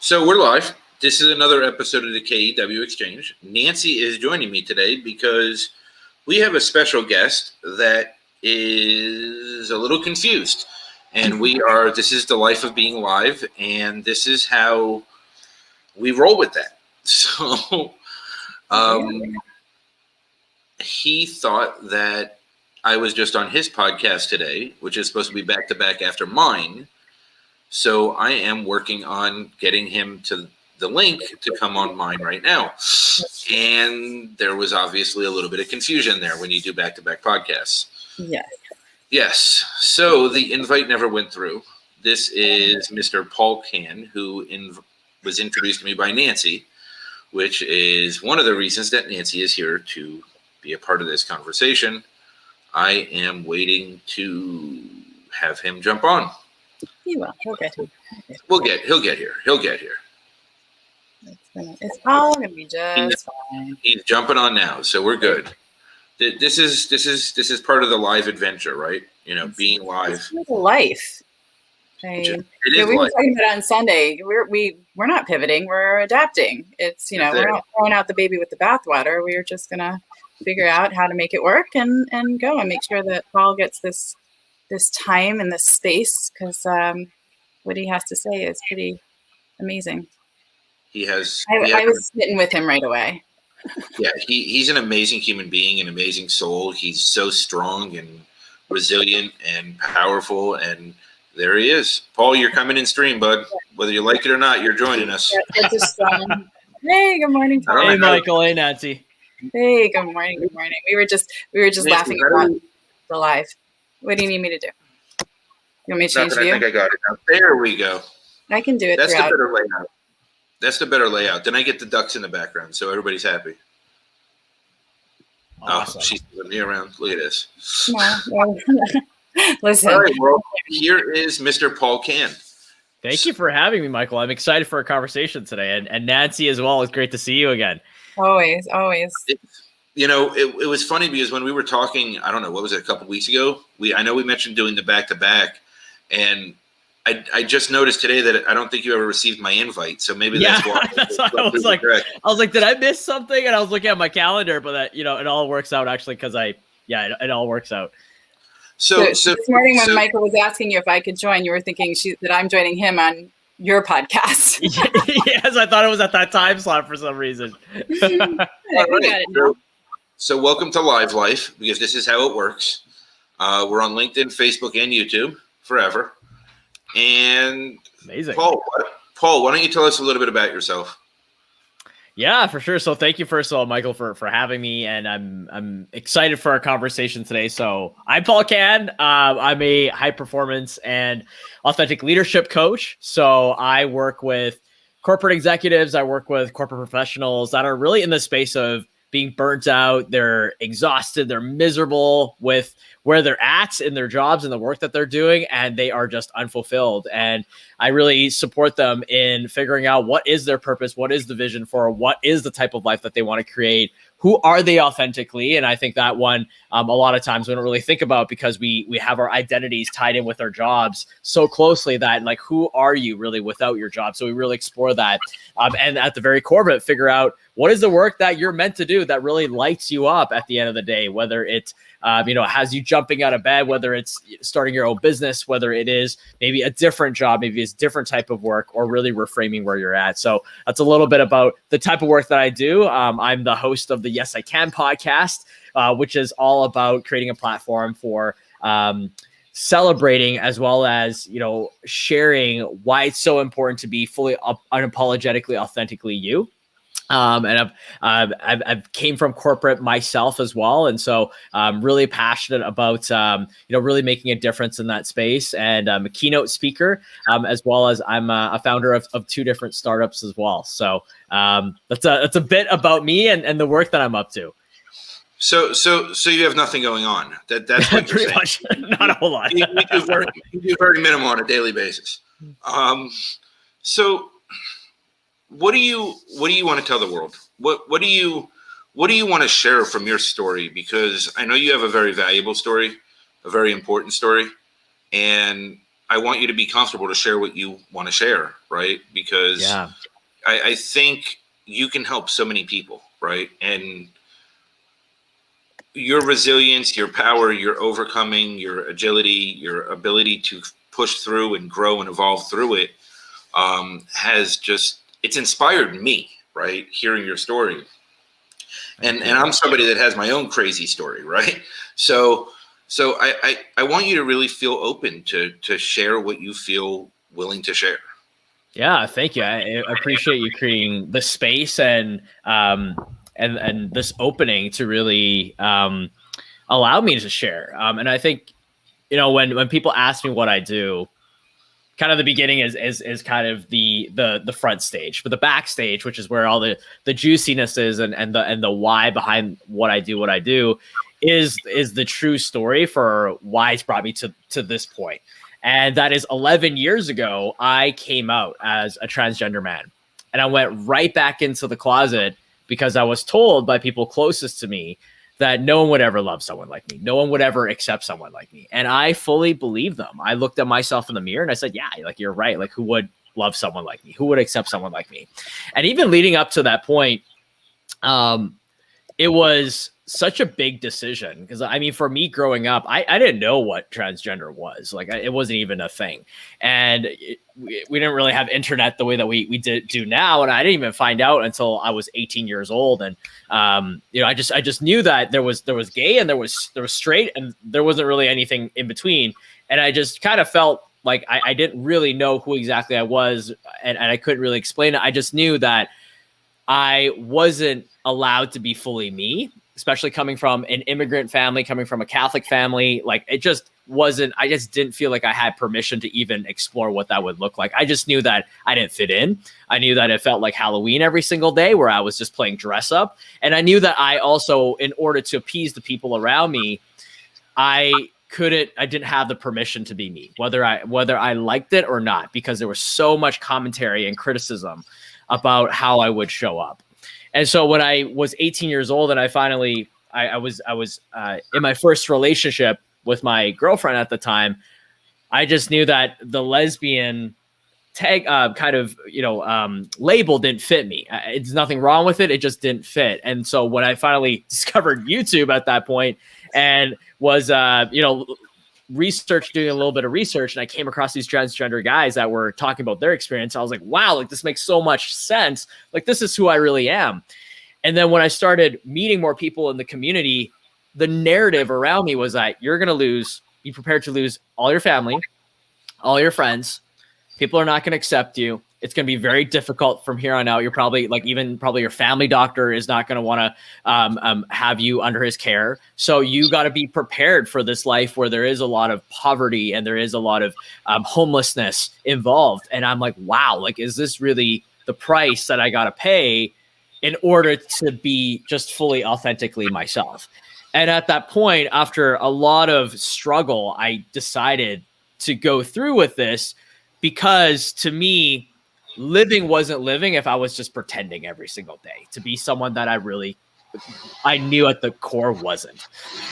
So we're live. This is another episode of the KEW Exchange. Nancy is joining me today because we have a special guest that is a little confused. And this is the life of being live, and this is how we roll with that. So he thought that I was just on his podcast today, which is supposed to be back to back after mine. So I am working on getting him to the link to come on mine right now. And there was obviously a little bit of confusion there when you do back to back podcasts. Yes. So the invite never went through. This is Mr. Paul Can, who was introduced to me by Nancy, which is one of the reasons that Nancy is here to be a part of this conversation. I am waiting to have him jump on. He will. He'll get here. He'll get here. He'll get here. It's all gonna be just fine. He's jumping on now, so we're good. This is part of the live adventure, right? You know, being live. It's life. We were talking about it on Sunday. We're not pivoting. We're adapting. It's we're not throwing out the baby with the bathwater. We're just gonna figure out how to make it work and go and make sure that Paul gets this time and this space, because what he has to say is pretty amazing. I was smitten with him right away. Yeah, he's an amazing human being, an amazing soul. He's so strong and resilient and powerful, and there he is. Paul, you're coming in stream, bud. Whether you like it or not, you're joining us. Hey, good morning, Paul. Hey, Michael. Hey, Nancy. Hey, good morning. Good morning. We were just laughing about the live. What do you need me to do? You want me to change view? I think I got it now. There we go. I can do it. That's throughout. The better layout. That's the better layout. Then I get the ducks in the background, so everybody's happy. Awesome. Oh, she's flipping me around. Look at this. No. Listen. All right, well, here is Mr. Paul Can. Thank you for having me, Michael. I'm excited for our conversation today, and Nancy as well. It's great to see you again. Always. It was funny because when we were talking, I don't know, what was it, a couple weeks ago? I know we mentioned doing the back-to-back, and I just noticed today that I don't think you ever received my invite, so maybe that's why. That's why I was like, did I miss something? And I was looking at my calendar, but that, it all works out actually because it all works out. So this morning when Michael was asking you if I could join, you were thinking that I'm joining him on your podcast. Yes, I thought it was at that time slot for some reason. So welcome to Live Life, because this is how it works. We're on LinkedIn, Facebook, and YouTube forever. And amazing. Paul, why don't you tell us a little bit about yourself? Yeah, for sure. So thank you, first of all, Michael, for having me, and I'm excited for our conversation today. So I'm Paul Can. I'm a high performance and authentic leadership coach. So I work with corporate executives. I work with corporate professionals that are really in the space of being burnt out. They're exhausted. They're miserable with where they're at in their jobs and the work that they're doing, and they are just unfulfilled. And I really support them in figuring out what is their purpose, what is the vision for, what is the type of life that they want to create, who are they authentically. And I think that one, a lot of times we don't really think about, because we have our identities tied in with our jobs so closely that, like, who are you really without your job? So we really explore that. And at the very core of it, figure out what is the work that you're meant to do that really lights you up at the end of the day, whether it's, has you jumping out of bed, whether it's starting your own business, whether it is maybe a different job, maybe it's different type of work, or really reframing where you're at. So that's a little bit about the type of work that I do. I'm the host of the Yes, I Can podcast, which is all about creating a platform for celebrating, as well as, sharing why it's so important to be fully unapologetically, authentically you. And I've came from corporate myself as well. And so I'm really passionate about, really making a difference in that space. And I'm a keynote speaker, as well as I'm a founder of two different startups as well. So that's a bit about me and the work that I'm up to. So you have nothing going on. That's what pretty much. Not a whole lot. You do very minimal on a daily basis. So what do you want to tell the world? What do you want to share from your story? Because I know you have a very valuable story, a very important story, and I want you to be comfortable to share what you want to share, right? Because I think you can help so many people, right? And your resilience, your power, your overcoming, your agility, your ability to push through and grow and evolve through it it's inspired me, right? Hearing your story. And I'm somebody that has my own crazy story, right? So I want you to really feel open to share what you feel willing to share. Yeah, thank you. I appreciate you creating the space and this opening to really allow me to share. And I think, when people ask me what I do, kind of the beginning is kind of the front stage, but the backstage, which is where all the juiciness is and the why behind what I do is the true story for why it's brought me to this point. And that is 11 years ago, I came out as a transgender man, and I went right back into the closet because I was told by people closest to me that no one would ever love someone like me. No one would ever accept someone like me. And I fully believed them. I looked at myself in the mirror and I said, yeah, like, you're right. Like, who would love someone like me? Who would accept someone like me? And even leading up to that point, it was such a big decision because, I mean, for me growing up, I didn't know what transgender was. Like, it wasn't even a thing. And we didn't really have internet the way that we do now. And I didn't even find out until I was 18 years old. And, I just knew that there was gay and there was straight, and there wasn't really anything in between. And I just kind of felt like I didn't really know who exactly I was, and I couldn't really explain it. I just knew that I wasn't allowed to be fully me, especially coming from an immigrant family, coming from a Catholic family. Like, it just wasn't, I just didn't feel like I had permission to even explore what that would look like. I just knew that I didn't fit in. I knew that it felt like Halloween every single day where I was just playing dress up. And I knew that I also, in order to appease the people around me, I didn't have the permission to be me, whether I liked it or not, because there was so much commentary and criticism about how I would show up. And so when I was 18 years old and I finally, I was in my first relationship with my girlfriend at the time, I just knew that the lesbian tag label didn't fit me. It's nothing wrong with it. It just didn't fit. And so when I finally discovered YouTube at that point and was, doing a little bit of research, and I came across these transgender guys that were talking about their experience, I was like, wow, like, this makes so much sense. Like, this is who I really am. And then when I started meeting more people in the community, the narrative around me was that you're going to be prepared to lose all your family, all your friends. People are not going to accept you. It's going to be very difficult from here on out. You're probably probably your family doctor is not going to want to have you under his care. So you got to be prepared for this life where there is a lot of poverty and there is a lot of homelessness involved. And I'm like, wow, like, is this really the price that I got to pay in order to be just fully authentically myself? And at that point, after a lot of struggle, I decided to go through with this, because to me, living wasn't living if I was just pretending every single day to be someone that I knew at the core wasn't.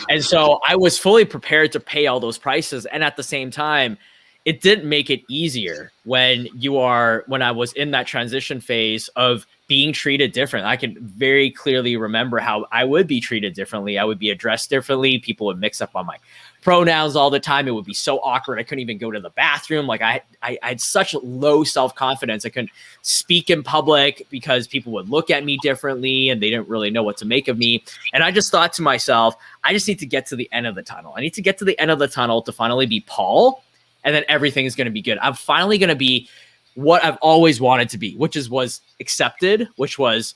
And so I was fully prepared to pay all those prices. And at the same time, it didn't make it easier when I was in that transition phase of being treated different. I can very clearly remember how I would be treated differently. I would be addressed differently. People would mix up on my pronouns all the time. It would be so awkward. I couldn't even go to the bathroom. Like, I had such low self-confidence. I couldn't speak in public because people would look at me differently and they didn't really know what to make of me. And I just thought to myself, I just need to get to the end of the tunnel. I need to get to the end of the tunnel to finally be Paul. And then everything is going to be good. I'm finally going to be what I've always wanted to be, which was accepted, which was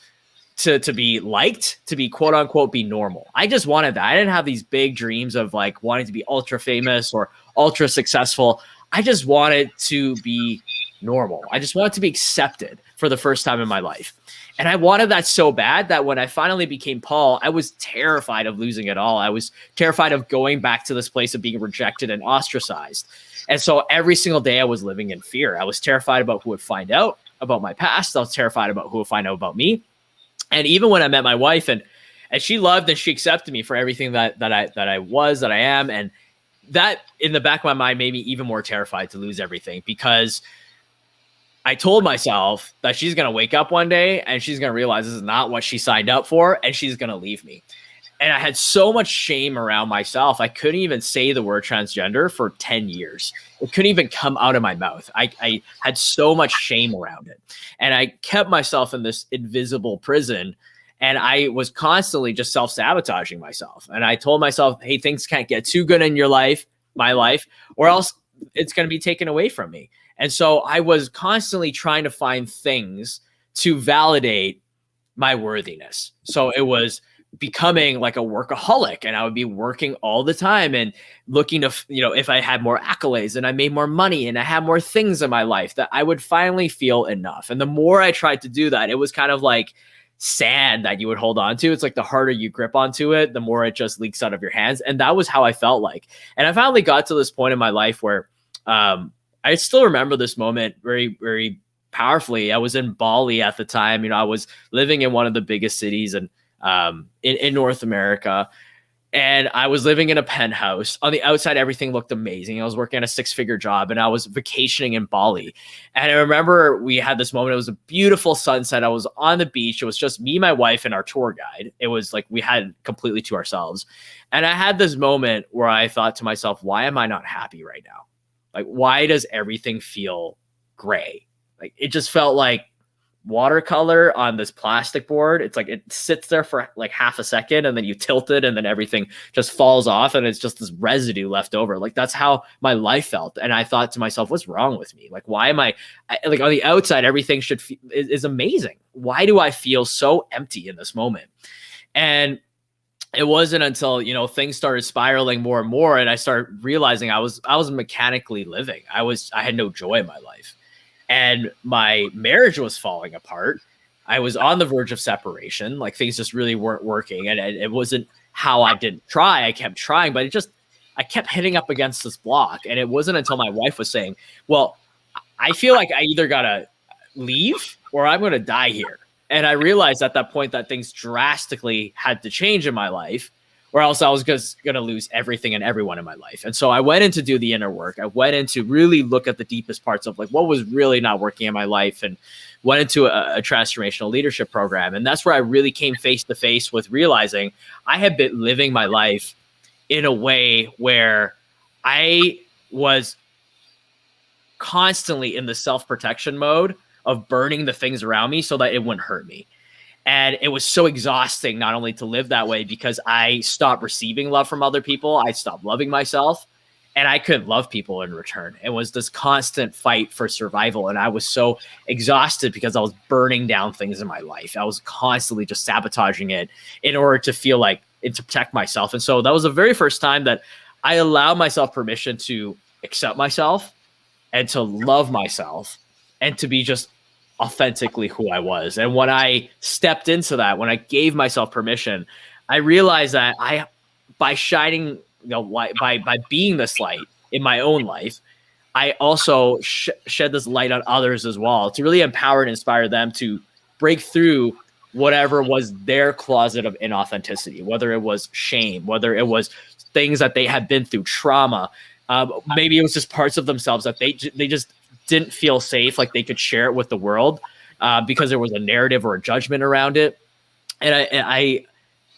to be liked, to be quote unquote, be normal. I just wanted that. I didn't have these big dreams of like wanting to be ultra famous or ultra successful. I just wanted to be normal. I just wanted to be accepted for the first time in my life. And I wanted that so bad that when I finally became Paul, I was terrified of losing it all. I was terrified of going back to this place of being rejected and ostracized. And so every single day I was living in fear. I was terrified about who would find out about my past. I was terrified about who would find out about me. And even when I met my wife and she loved and she accepted me for everything that I was, that I am. And that in the back of my mind made me even more terrified to lose everything, because I told myself that she's going to wake up one day and she's going to realize this is not what she signed up for, and she's going to leave me. And I had so much shame around myself. I couldn't even say the word transgender for 10 years. It couldn't even come out of my mouth. I had so much shame around it. And I kept myself in this invisible prison. And I was constantly just self-sabotaging myself. And I told myself, hey, things can't get too good in your life, my life, or else it's going to be taken away from me. And so I was constantly trying to find things to validate my worthiness. So it was becoming like a workaholic, and I would be working all the time and looking to, if I had more accolades and I made more money and I had more things in my life, that I would finally feel enough. And the more I tried to do that, it was kind of like sand that you would hold on to. It's like the harder you grip onto it, the more it just leaks out of your hands. And that was how I felt like. And I finally got to this point in my life where I still remember this moment very, very powerfully. I was in Bali at the time. I was living in one of the biggest cities and in North America. And I was living in a penthouse. On the outside, everything looked amazing. I was working at a 6-figure job and I was vacationing in Bali. And I remember we had this moment. It was a beautiful sunset. I was on the beach. It was just me, my wife, and our tour guide. It was like we had completely to ourselves. And I had this moment where I thought to myself, why am I not happy right now? Like, why does everything feel gray? Like, it just felt like watercolor on this plastic board. It's like it sits there for like half a second and then you tilt it and then everything just falls off and it's just this residue left over. Like, that's how my life felt. And I thought to myself, what's wrong with me? Like, why am I like on the outside, everything is amazing. Why do I feel so empty in this moment? And it wasn't until, things started spiraling more and more and I started realizing I was mechanically living. I had no joy in my life. And my marriage was falling apart. I was on the verge of separation. Like, things just really weren't working. And it wasn't how I didn't try. I kept trying, but I kept hitting up against this block. And it wasn't until my wife was saying, well, I feel like I either got to leave or I'm going to die here. And I realized at that point that things drastically had to change in my life, or else I was just going to lose everything and everyone in my life. And so I went in to do the inner work. I went in to really look at the deepest parts of like what was really not working in my life, and went into a transformational leadership program. And that's where I really came face to face with realizing I had been living my life in a way where I was constantly in the self-protection mode of burning the things around me so that it wouldn't hurt me. And it was so exhausting not only to live that way, because I stopped receiving love from other people. I stopped loving myself, and I couldn't love people in return. It was this constant fight for survival. And I was so exhausted because I was burning down things in my life. I was constantly just sabotaging it in order to feel like it, to protect myself. And so that was the very first time that I allowed myself permission to accept myself and to love myself and to be just authentically who I was. And when I stepped into that, when I gave myself permission, I realized that by shining, by being this light in my own life, I also shed this light on others as well, to really empower and inspire them to break through whatever was their closet of inauthenticity, whether it was shame, whether it was things that they had been through, trauma. Maybe it was just parts of themselves that they just didn't feel safe, like they could share it with the world because there was a narrative or a judgment around it. And I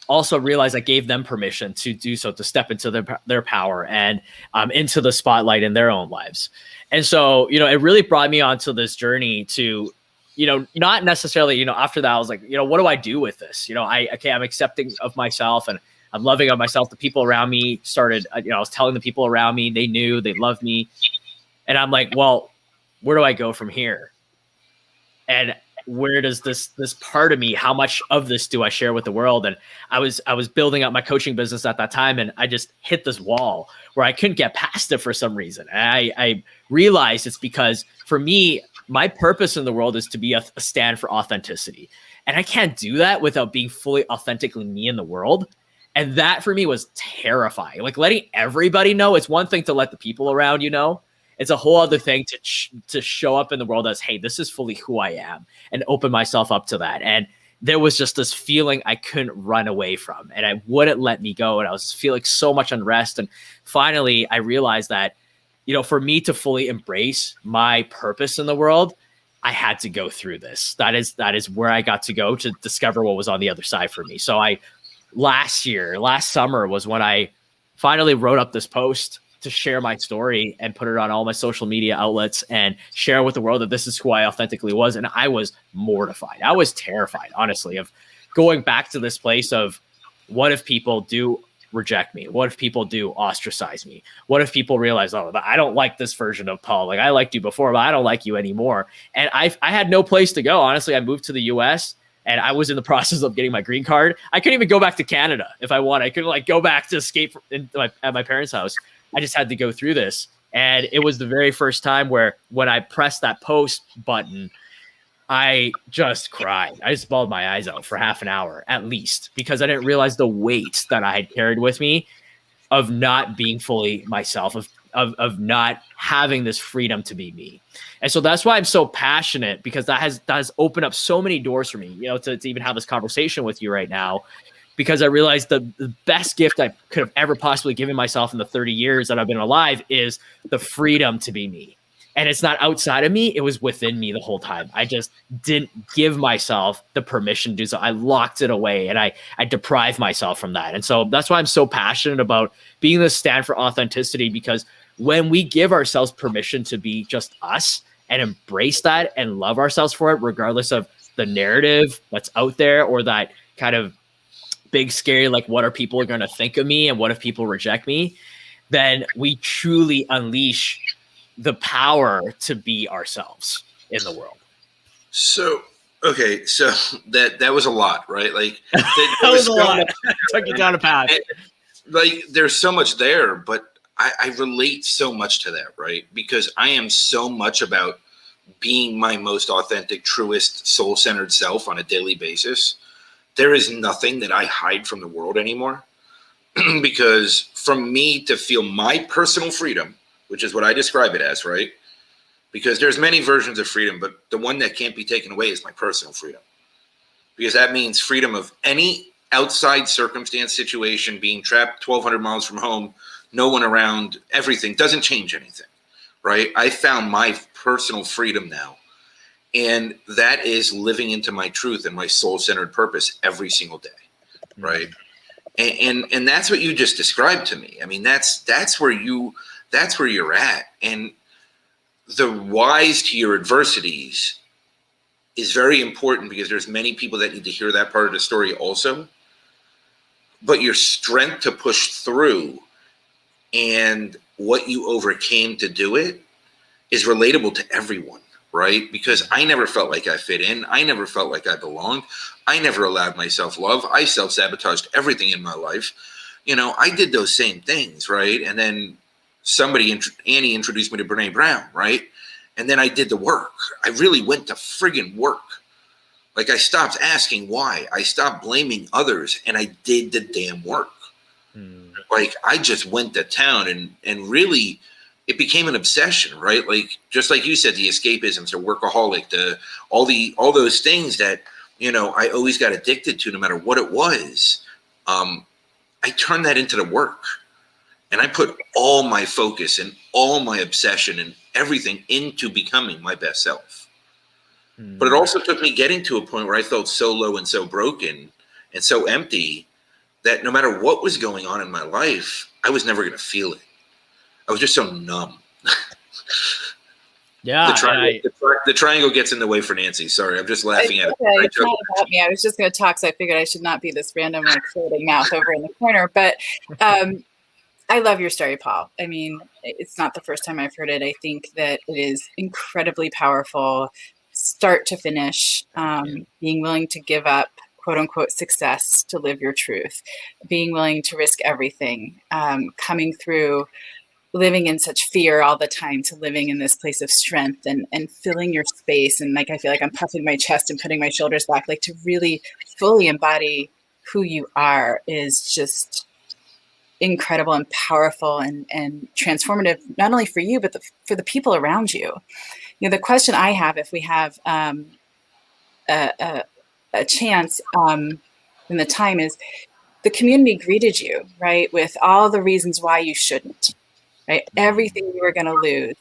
also realized I gave them permission to do so, to step into their power and into the spotlight in their own lives. And so, it really brought me onto this journey to, not necessarily, after that, I was like, what do I do with this? I'm accepting of myself and I'm loving of myself. The people around me started, I was telling the people around me, they knew, they loved me. And I'm like, well, where do I go from here? And where does this part of me, how much of this do I share with the world? And I was building up my coaching business at that time, and I just hit this wall where I couldn't get past it for some reason. And I realized it's because for me, my purpose in the world is to be a stand for authenticity. And I can't do that without being fully authentically me in the world. And that for me was terrifying. Like, letting everybody know, it's one thing to let the people around you know. It's a whole other thing to show up in the world as, hey, this is fully who I am, and open myself up to that. And there was just this feeling I couldn't run away from, and I wouldn't let me go. And I was feeling so much unrest. And finally, I realized that, for me to fully embrace my purpose in the world, I had to go through this. That is where I got to go to discover what was on the other side for me. So last summer was when I finally wrote up this post to share my story and put it on all my social media outlets and share with the world that this is who I authentically was. And I was mortified. I was terrified, honestly, of going back to this place of, what if people do reject me? What if people do ostracize me? What if people realize, oh, I don't like this version of Paul. Like, I liked you before, but I don't like you anymore. And I had no place to go. Honestly, I moved to the US and I was in the process of getting my green card. I couldn't even go back to Canada if I wanted. I couldn't go back to escape at my parents' house. I just had to go through this. And it was the very first time where when I pressed that post button, I just cried. I just bawled my eyes out for half an hour at least, because I didn't realize the weight that I had carried with me of not being fully myself, of not having this freedom to be me. And so that's why I'm so passionate, because that has opened up so many doors for me, to even have this conversation with you right now, because I realized the best gift I could have ever possibly given myself in the 30 years that I've been alive is the freedom to be me. And it's not outside of me. It was within me the whole time. I just didn't give myself the permission to do so. I locked it away and I deprived myself from that. And so that's why I'm so passionate about being the stand for authenticity, because when we give ourselves permission to be just us and embrace that and love ourselves for it, regardless of the narrative that's out there or that kind of big, scary, what are people going to think of me and what if people reject me, then we truly unleash the power to be ourselves in the world. So, okay. So that was a lot, right? That was a lot. Took you down a path. There's so much there, but I relate so much to that, right? Because I am so much about being my most authentic, truest, soul-centered self on a daily basis. There is nothing that I hide from the world anymore. Because from me to feel my personal freedom, which is what I describe it as, right? Because there's many versions of freedom, but the one that can't be taken away is my personal freedom. Because that means freedom of any outside circumstance, situation, being trapped 1,200 miles from home, no one around, everything doesn't change anything, right? I found my personal freedom now. And that is living into my truth and my soul-centered purpose every single day, right? And that's what you just described to me. I mean, that's where you're at. And the rise to your adversities is very important, because there's many people that need to hear that part of the story also. But your strength to push through and what you overcame to do it is relatable to everyone, right? Because I never felt like I fit in. I never felt like I belonged. I never allowed myself love. I self-sabotaged everything in my life. I did those same things, right? And then Annie introduced me to Brene Brown, right? And then I did the work. I really went to friggin' work. I stopped asking why. I stopped blaming others, and I did the damn work. I just went to town, and really it became an obsession, right? Just like you said, the escapisms, the workaholic, all those things that, I always got addicted to no matter what it was. I turned that into the work. And I put all my focus and all my obsession and everything into becoming my best self. But it also took me getting to a point where I felt so low and so broken and so empty that no matter what was going on in my life, I was never going to feel it. I was just so numb. Yeah. The triangle gets in the way for Nancy. Sorry, I'm just laughing at it. It's not about me. I was just going to talk, so I figured I should not be this random floating mouth over in the corner. But I love your story, Paul. I mean, it's not the first time I've heard it. I think that it is incredibly powerful, start to finish, being willing to give up, quote unquote, success to live your truth, being willing to risk everything, coming through living in such fear all the time to living in this place of strength and filling your space. And I feel like I'm puffing my chest and putting my shoulders back, to really fully embody who you are is just incredible and powerful and transformative, not only for you, but for the people around you. The question I have, if we have a a chance, and the time is the community greeted you, right, with all the reasons why you shouldn't, right? Everything you were going to lose.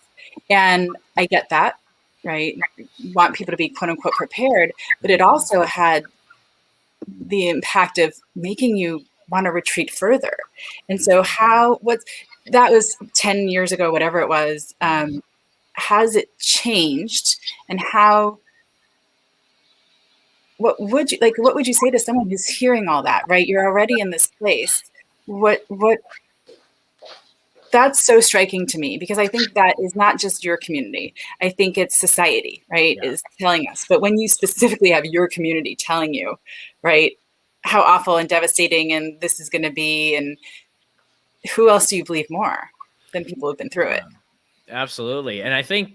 And I get that, right? You want people to be quote unquote prepared, but it also had the impact of making you want to retreat further. And so that was 10 years ago, whatever it was. Has it changed, and what would you say to someone who's hearing all that, right? You're already in this place. What That's so striking to me, because I think that is not just your community. I think it's society, right, is telling us. But when you specifically have your community telling you, right, how awful and devastating and this is going to be, and who else do you believe more than people who've been through it? Absolutely. And I think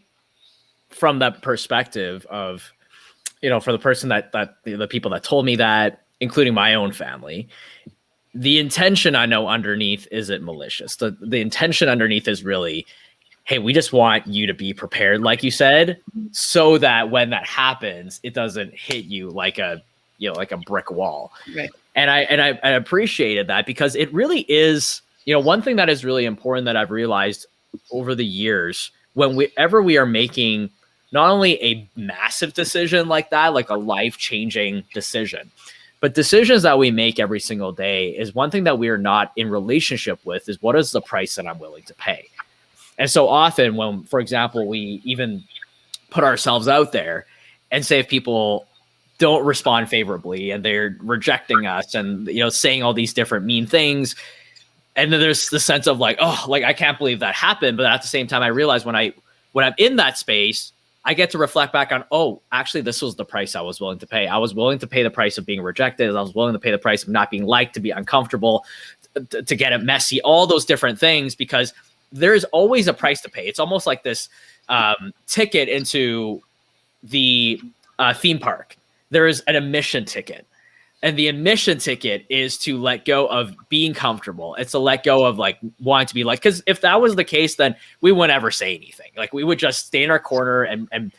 from that perspective of, for the person that the people that told me that, including my own family, the intention I know underneath isn't malicious. The intention underneath is really, hey, we just want you to be prepared, like you said, so that when that happens, it doesn't hit you like a brick wall. Right. And I appreciated that, because it really is, one thing that is really important that I've realized over the years, whenever we are making not only a massive decision like that, like a life-changing decision, but decisions that we make every single day, is one thing that we are not in relationship with is, what is the price that I'm willing to pay? And so often when, for example, we even put ourselves out there and say if people don't respond favorably and they're rejecting us and, saying all these different mean things, and then there's the sense of like, oh, like, I can't believe that happened. But at the same time, I realize when I'm in that space, I get to reflect back on, oh, actually, this was the price I was willing to pay. I was willing to pay the price of being rejected. I was willing to pay the price of not being liked, to be uncomfortable, to get it messy, all those different things, because there's always a price to pay. It's almost like this ticket into the theme park. There is an admission ticket. And the admission ticket is to let go of being comfortable. It's to let go of like wanting to be like, because if that was the case, then we wouldn't ever say anything. Like we would just stay in our corner and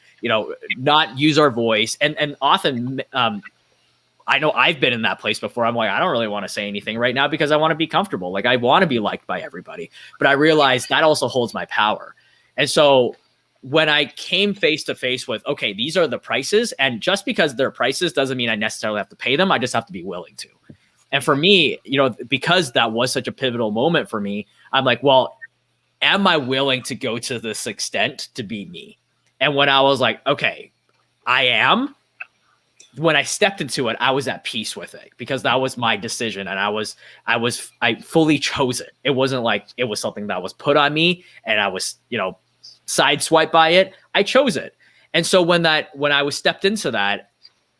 not use our voice. And often I know I've been in that place before. I'm like, I don't really want to say anything right now because I want to be comfortable. Like I want to be liked by everybody. But I realized that also holds my power. And so when I came face to face with, okay, these are the prices, and just because they're prices doesn't mean I necessarily have to pay them. I just have to be willing to. And for me, because that was such a pivotal moment for me, I'm like, well, am I willing to go to this extent to be me? And when I was like, okay, I am, when I stepped into it, I was at peace with it, because that was my decision. And I fully chose it. It wasn't like it was something that was put on me and I was, sideswiped by it. I chose it. And so when I was stepped into that,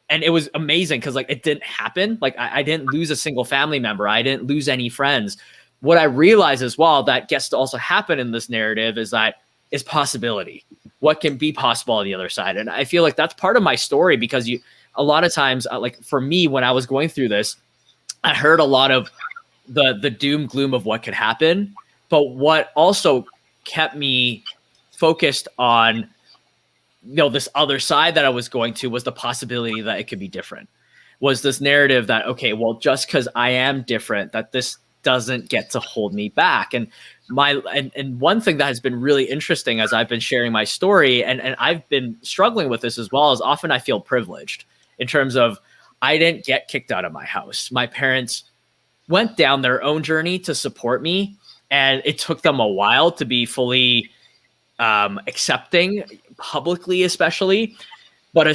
and it was amazing because like it didn't happen. Like I didn't lose a single family member. I didn't lose any friends. What I realized as well that gets to also happen in this narrative is that is possibility. What can be possible on the other side? And I feel like that's part of my story, because a lot of times, like for me, when I was going through this, I heard a lot of the doom gloom of what could happen. But what also kept me focused on, this other side that I was going to, was the possibility that it could be different. Was this narrative that, okay, well, just because I am different, that this doesn't get to hold me back. And one thing that has been really interesting as I've been sharing my story, and I've been struggling with this as well, is often I feel privileged in terms of I didn't get kicked out of my house. My parents went down their own journey to support me, and it took them a while to be fully accepting publicly, especially, but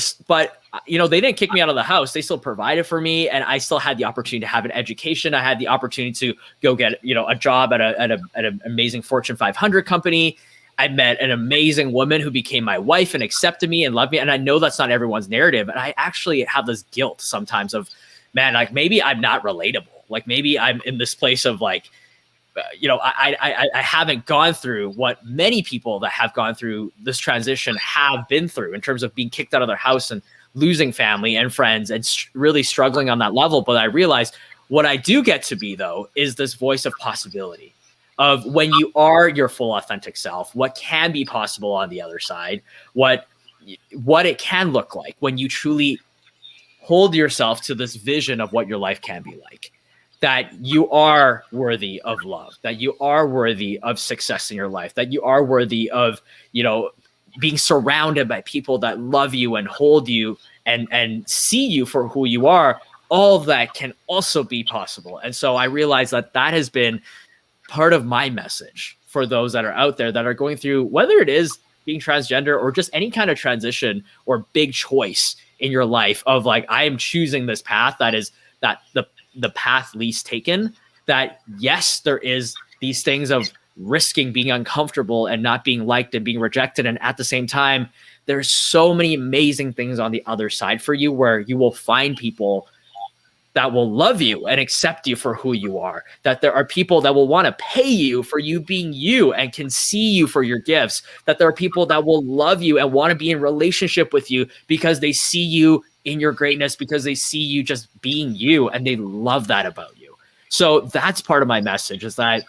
they didn't kick me out of the house. They still provided for me, and I still had the opportunity to have an education. I had the opportunity to go get a job at an amazing Fortune 500 company. I met an amazing woman who became my wife and accepted me and loved me. And I know that's not everyone's narrative, and I actually have this guilt sometimes of, man, like maybe I'm not relatable. Like maybe I'm in this place of like, I haven't gone through what many people that have gone through this transition have been through in terms of being kicked out of their house and losing family and friends and really struggling on that level. But I realized what I do get to be, though, is this voice of possibility of when you are your full authentic self, what can be possible on the other side, what it can look like when you truly hold yourself to this vision of what your life can be like, that you are worthy of love, that you are worthy of success in your life, that you are worthy of, being surrounded by people that love you and hold you and see you for who you are. All of that can also be possible. And so I realized that has been part of my message for those that are out there that are going through, whether it is being transgender or just any kind of transition or big choice in your life of like, I am choosing this path that is that the path least taken, that yes, there is these things of risking being uncomfortable and not being liked and being rejected. And at the same time, there's so many amazing things on the other side for you where you will find people that will love you and accept you for who you are, that there are people that will want to pay you for you being you and can see you for your gifts, that there are people that will love you and want to be in relationship with you because they see you in your greatness, because they see you just being you and they love that about you. So that's part of my message, is that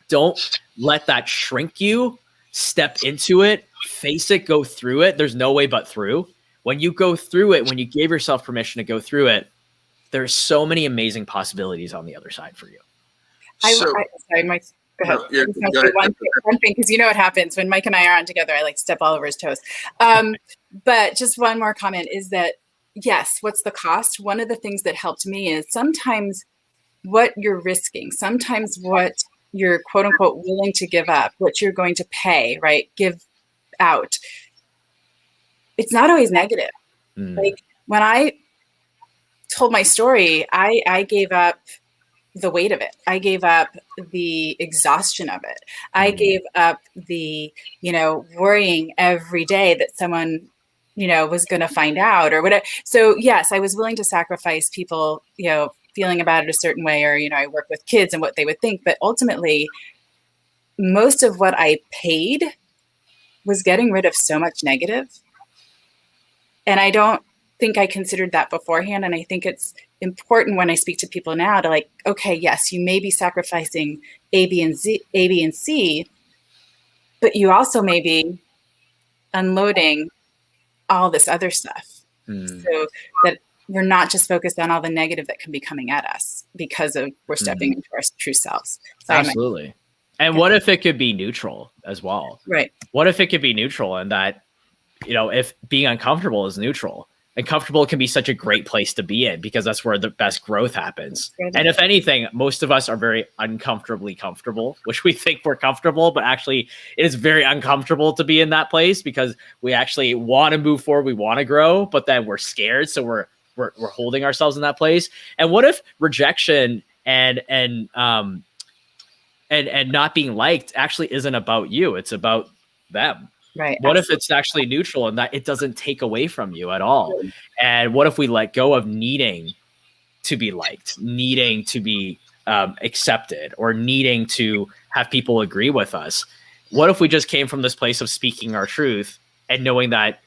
don't let that shrink you. Step into it, face it, go through it. There's no way but through. When you go through it, when you gave yourself permission to go through it, there's so many amazing possibilities on the other side for you. Sorry, Mike, go ahead. No, go ahead. One thing, because you know what happens when Mike and I are on together, I like step all over his toes. But just one more comment is that, yes, what's the cost? One of the things that helped me is sometimes what you're risking, sometimes what you're quote unquote willing to give up, what you're going to pay, right? Give out. It's not always negative. Like when I told my story, I gave up the weight of it. I gave up the exhaustion of it. I gave up the, worrying every day that someone, was going to find out or whatever. So yes, I was willing to sacrifice people, feeling about it a certain way, or, I work with kids and what they would think. But ultimately, most of what I paid was getting rid of so much negative. And I don't think I considered that beforehand. And I think it's important when I speak to people now to like, okay, yes, you may be sacrificing A, B, and C, but you also may be unloading all this other stuff. So that we're not just focused on all the negative that can be coming at us because of we're stepping into our true selves. Sorry, absolutely. And what if it could be neutral as well? Right. What if it could be neutral, and that, if being uncomfortable is neutral, and comfortable can be such a great place to be in, because that's where the best growth happens. And if anything, most of us are very uncomfortably comfortable, which we think we're comfortable, but actually it is very uncomfortable to be in that place because we actually want to move forward. We want to grow, but then we're scared. So we're holding ourselves in that place. And what if rejection and not being liked actually isn't about you? It's about them. Right. What if it's actually neutral and that it doesn't take away from you at all? And what if we let go of needing to be liked, needing to be accepted, or needing to have people agree with us? What if we just came from this place of speaking our truth and knowing that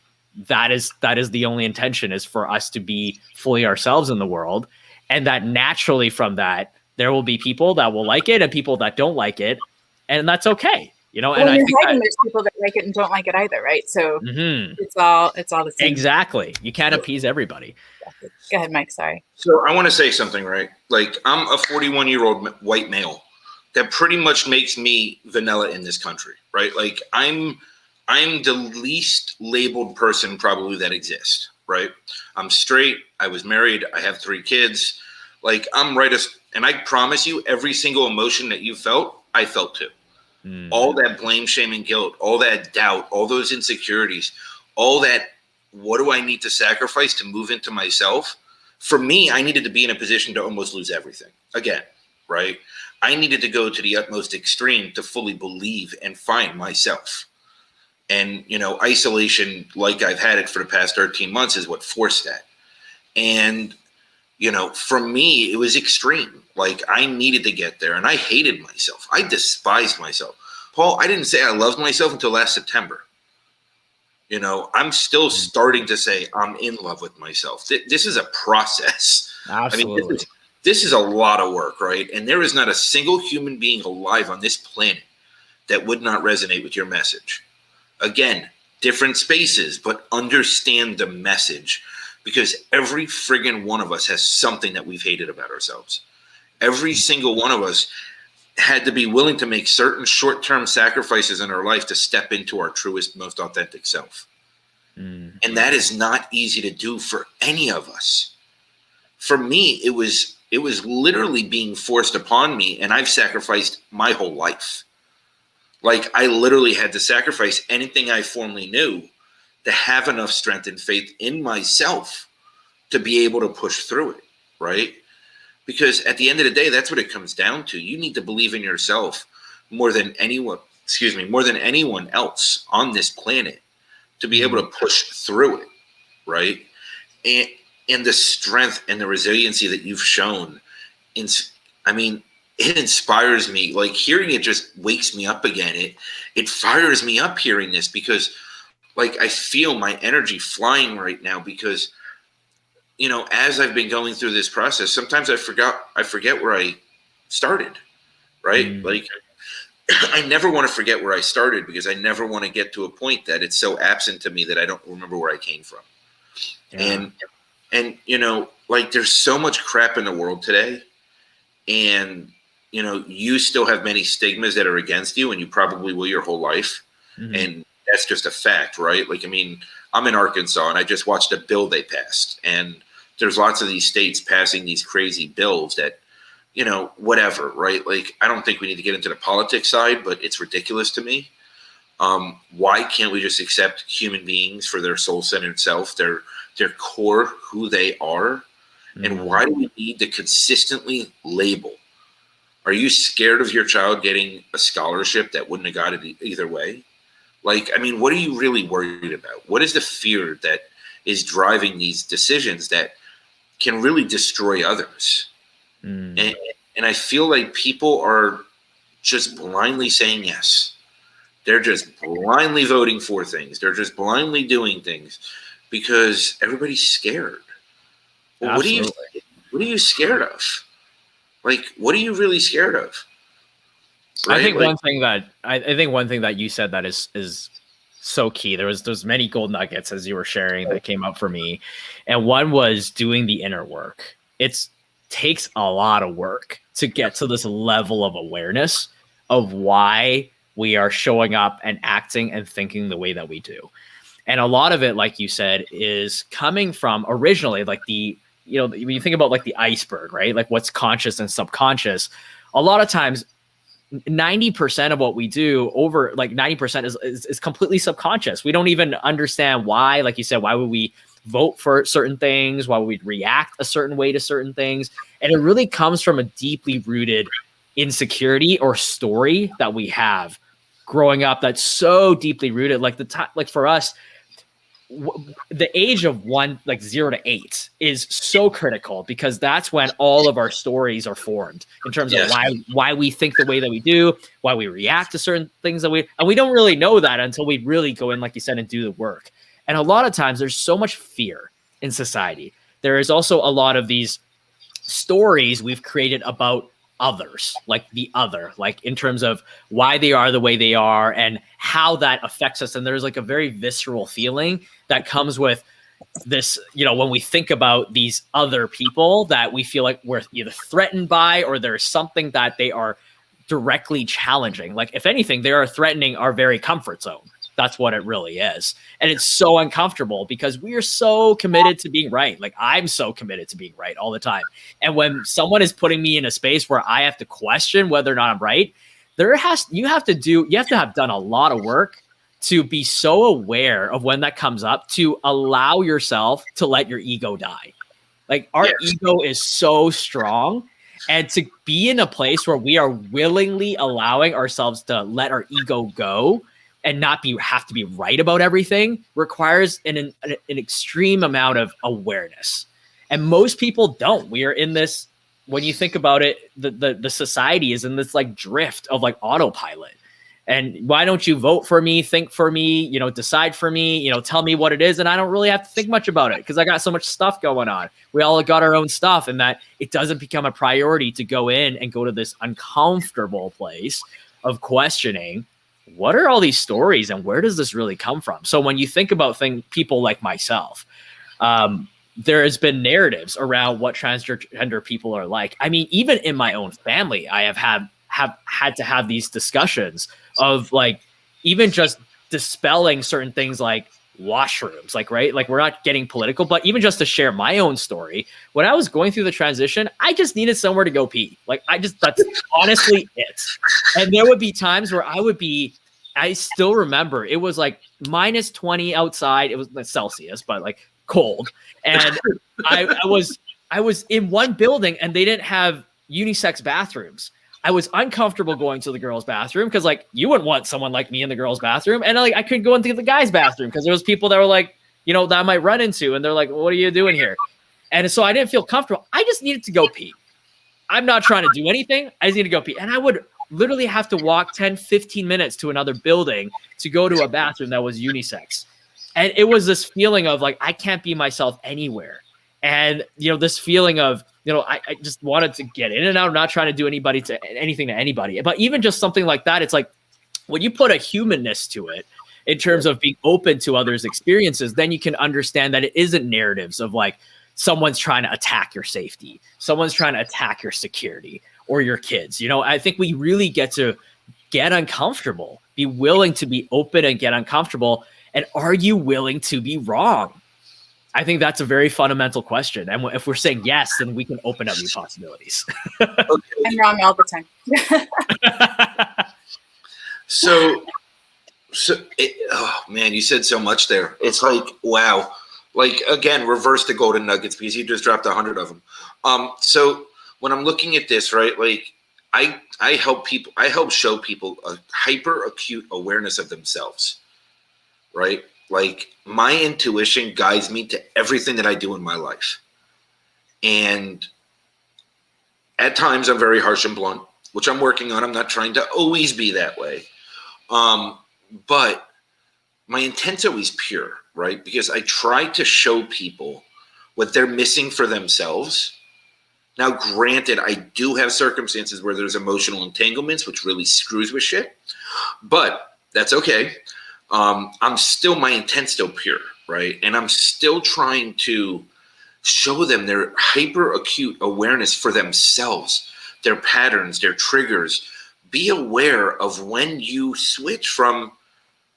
is the only intention, is for us to be fully ourselves in the world, and that naturally from that there will be people that will like it and people that don't like it, and that's okay. And I think there's people that like it and don't like it either, right? So it's all the same. Exactly. You can't appease everybody. Go ahead, Mike. Sorry. So I want to say something, right? Like, I'm a 41-year-old white male that pretty much makes me vanilla in this country, right? Like, I'm the least labeled person probably that exists, right? I'm straight. I was married. I have 3 kids. Like, I'm right. And I promise you, every single emotion that you felt, I felt too. All that blame, shame, and guilt, all that doubt, all those insecurities, all that, what do I need to sacrifice to move into myself? For me, I needed to be in a position to almost lose everything again, right? I needed to go to the utmost extreme to fully believe and find myself. And, isolation, like I've had it for the past 13 months, is what forced that. And, for me, it was extreme. Like, I needed to get there, and I hated myself. I despised myself. Paul, I didn't say I loved myself until last September. I'm still starting to say I'm in love with myself. This is a process. Absolutely. I mean, this is a lot of work, right? And there is not a single human being alive on this planet that would not resonate with your message. Again, different spaces, but understand the message. because every friggin' one of us has something that we've hated about ourselves. Every single one of us had to be willing to make certain short-term sacrifices in our life to step into our truest, most authentic self. And that is not easy to do for any of us. For me, it was literally being forced upon me, and I've sacrificed my whole life. Like, I literally had to sacrifice anything I formerly knew to have enough strength and faith in myself to be able to push through it, right? Because at the end of the day, that's what it comes down to. You need to believe in yourself more than anyone else on this planet to be able to push through it, right? And the strength and the resiliency that you've shown, it inspires me. Like, hearing it just wakes me up again. It fires me up hearing this, because like, I feel my energy flying right now, because, you know, as I've been going through this process, sometimes I forget where I started, right? Like, I never want to forget where I started, because I never want to get to a point that it's so absent to me that I don't remember where I came from. Yeah. And, you know, like, there's so much crap in the world today, and, you know, you still have many stigmas that are against you, and you probably will your whole life. And that's just a fact, right? Like, I mean, I'm in Arkansas, and I just watched a bill they passed, and there's lots of these states passing these crazy bills that, you know, whatever, right? Like, I don't think we need to get into the politics side, but it's ridiculous to me. Why can't we just accept human beings for their soul-centered self, their core, who they are? And why do we need to consistently label? Are you scared of your child getting a scholarship that wouldn't have got it either way? Like, I mean, what are you really worried about? What is the fear that is driving these decisions that can really destroy others? And I feel like people are just blindly saying yes. They're just blindly voting for things. They're just blindly doing things because everybody's scared. Well, what are you scared of? Like, what are you really scared of? Right? I think one thing that you said that is so key. There's many gold nuggets as you were sharing that came up for me, and one was doing the inner work. It takes a lot of work to get to this level of awareness of why we are showing up and acting and thinking the way that we do. And a lot of it, like you said, is coming from originally like when you think about like the iceberg, right? Like what's conscious and subconscious, a lot of times 90% of what we do, over like 90% is completely subconscious. We don't even understand why. Like you said, why would we vote for certain things? Why would we react a certain way to certain things? And it really comes from a deeply rooted insecurity or story that we have growing up that's so deeply rooted. Like like for us, the age of 0 to 8 is so critical, because that's when all of our stories are formed in terms of why we think the way that we do, why we react to certain things and we don't really know that until we really go in, like you said, and do the work. And a lot of times there's so much fear in society. There is also a lot of these stories we've created about others, like the other, like in terms of why they are the way they are and how that affects us. And there's like a very visceral feeling that comes with this, when we think about these other people that we feel like we're either threatened by, or there's something that they are directly challenging. Like, if anything, they are threatening our very comfort zone. That's what it really is. And it's so uncomfortable because we are so committed to being right. Like, I'm so committed to being right all the time. And when someone is putting me in a space where I have to question whether or not I'm right, you have to have done a lot of work to be so aware of when that comes up, to allow yourself to let your ego die. Like, our ego is so strong. And to be in a place where we are willingly allowing ourselves to let our ego go and not have to be right about everything requires an extreme amount of awareness. And most people don't. We are in this, when you think about it, the society is in this like drift of like autopilot. And why don't you vote for me, think for me, decide for me, tell me what it is. And I don't really have to think much about it because I got so much stuff going on. We all got our own stuff, and that it doesn't become a priority to go in and go to this uncomfortable place of questioning, what are all these stories and where does this really come from? So when you think about people like myself, there has been narratives around what transgender people are like. I mean, even in my own family, I have had to have these discussions of like, even just dispelling certain things like washrooms, like, right? Like, we're not getting political, but even just to share my own story, when I was going through the transition, I just needed somewhere to go pee. Like, that's honestly it. And there would be times where I still remember it was like -20 outside. It was Celsius, but like cold. And I was in one building and they didn't have unisex bathrooms. I was uncomfortable going to the girls' bathroom because, like, you wouldn't want someone like me in the girls' bathroom, and like I couldn't go into the guys' bathroom because there was people that were like, that I might run into, and they're like, "What are you doing here?" And so I didn't feel comfortable. I just needed to go pee. I'm not trying to do anything. I just need to go pee, and I would literally have to walk 10, 15 minutes to another building to go to a bathroom that was unisex, and it was this feeling of like I can't be myself anywhere, and this feeling of I just wanted to get in and out. I'm not trying to do anything to anybody. But even just something like that, it's like when you put a humanness to it in terms of being open to others' experiences, then you can understand that it isn't narratives of like someone's trying to attack your safety, someone's trying to attack your security or your kids. I think we really get to get uncomfortable, be willing to be open and get uncomfortable. And are you willing to be wrong? I think that's a very fundamental question. And if we're saying yes, then we can open up new possibilities. I'm wrong all the time. So oh man, you said so much there. It's like, wow. Like, again, reverse the golden nuggets because you just dropped 100 of them. So when I'm looking at this, right, like I help show people a hyper acute awareness of themselves, right? Like, my intuition guides me to everything that I do in my life. And at times I'm very harsh and blunt, which I'm working on. I'm not trying to always be that way. But my intent's always pure, right? Because I try to show people what they're missing for themselves. Now, granted, I do have circumstances where there's emotional entanglements, which really screws with shit, but that's okay. My intent's still pure, right? And I'm still trying to show them their hyper acute awareness for themselves, their patterns, their triggers. Be aware of when you switch from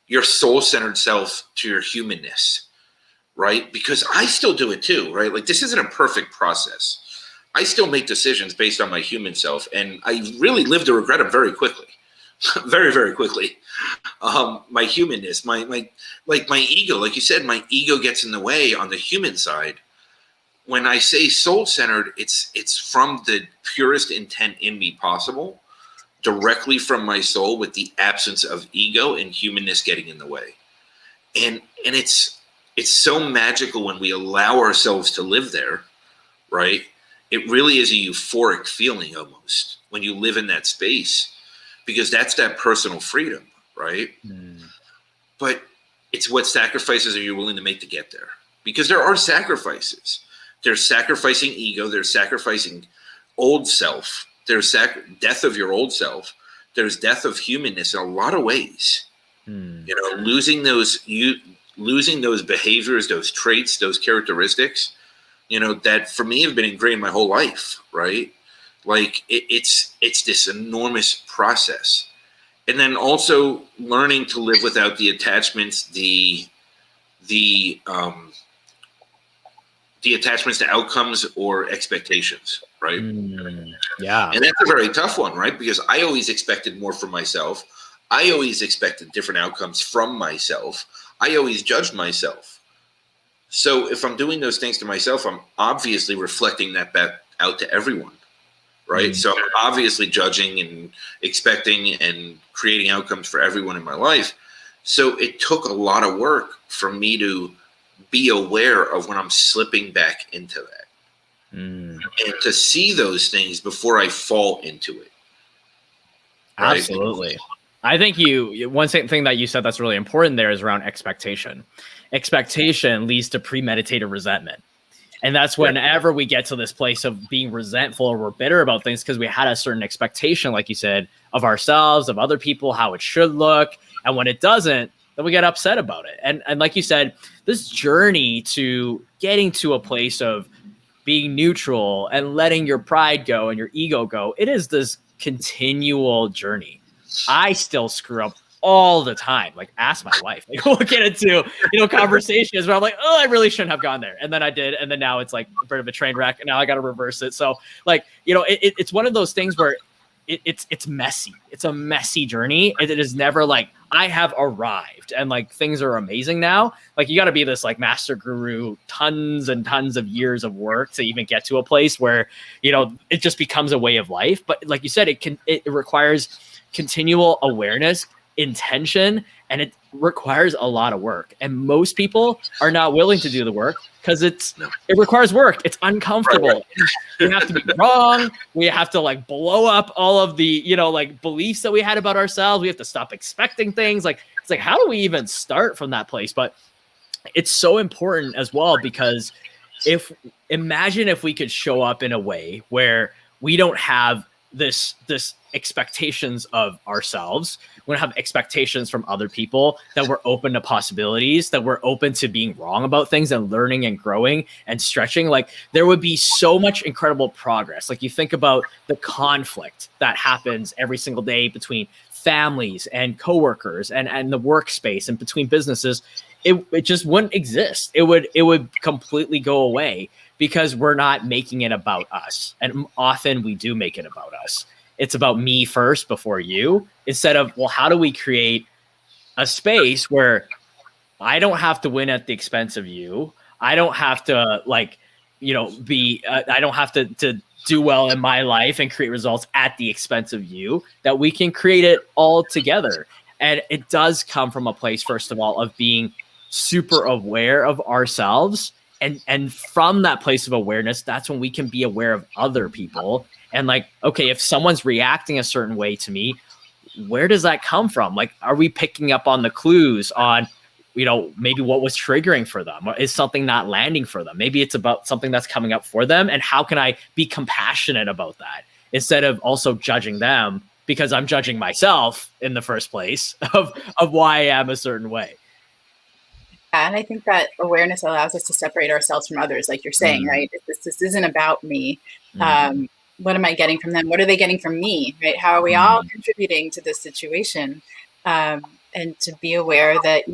your soul-centered self to your humanness, right? Because I still do it too, right? Like, this isn't a perfect process. I still make decisions based on my human self, and I really live to regret them very quickly. Very, very quickly. My humanness, my ego, like you said, my ego gets in the way on the human side. When I say soul-centered, it's from the purest intent in me possible, directly from my soul, with the absence of ego and humanness getting in the way. And it's so magical when we allow ourselves to live there, right? It really is a euphoric feeling almost when you live in that space, because that's that personal freedom, right? But it's what sacrifices are you willing to make to get there? Because there are sacrifices. There's sacrificing ego. There's sacrificing old self. There's death of your old self. There's death of humanness in a lot of ways. Losing those behaviors, those traits, those characteristics, that for me have been ingrained my whole life, right? Like, it's this enormous process. And then also learning to live without the attachments, the attachments to outcomes or expectations, right? Yeah. And that's a very tough one, right? Because I always expected more from myself. I always expected different outcomes from myself. I always judged myself. So if I'm doing those things to myself, I'm obviously reflecting that back out to everyone, right? So I'm obviously judging and expecting and creating outcomes for everyone in my life. So it took a lot of work for me to be aware of when I'm slipping back into that. And to see those things before I fall into it. Right? Absolutely. I think one thing that you said that's really important there is around expectation. Expectation leads to premeditated resentment. And that's whenever we get to this place of being resentful or we're bitter about things because we had a certain expectation, like you said, of ourselves, of other people, how it should look. And when it doesn't, then we get upset about it. And like you said, this journey to getting to a place of being neutral and letting your pride go and your ego go, it is this continual journey. I still screw up all the time. Like, ask my wife. Like, we'll get into, conversations where I'm like, oh, I really shouldn't have gone there. And then I did. And then now it's like a bit of a train wreck. And now I got to reverse it. So like, it's one of those things where it's messy. It's a messy journey. And it is never like, I have arrived and like things are amazing now. Like, you got to be this like master guru, tons and tons of years of work to even get to a place where, it just becomes a way of life. But like you said, it requires continual awareness, intention, and it requires a lot of work. And most people are not willing to do the work because it requires work. It's uncomfortable. Right. We have to be wrong. We have to like blow up all of the, beliefs that we had about ourselves. We have to stop expecting things. Like, it's like, how do we even start from that place? But it's so important as well, because imagine if we could show up in a way where we don't have this expectations of ourselves. We don't have expectations from other people, that we're open to possibilities, that we're open to being wrong about things and learning and growing and stretching. Like, there would be so much incredible progress. Like, you think about the conflict that happens every single day between families and coworkers and the workspace and between businesses. It just wouldn't exist. It would completely go away, because we're not making it about us. And often we do make it about us. It's about me first before you, instead of, well, how do we create a space where I don't have to win at the expense of you. I don't have to I don't have to do well in my life and create results at the expense of you, that we can create it all together. And it does come from a place, first of all, of being super aware of ourselves. And from that place of awareness, that's when we can be aware of other people. And like, okay, if someone's reacting a certain way to me, where does that come from? Like, are we picking up on the clues on, maybe what was triggering for them? Or is something not landing for them? Maybe it's about something that's coming up for them. And how can I be compassionate about that, instead of also judging them, because I'm judging myself in the first place of why I am a certain way. And I think that awareness allows us to separate ourselves from others, like you're saying, right? This isn't about me. What am I getting from them? What are they getting from me, right? How are we all contributing to this situation? And to be aware that,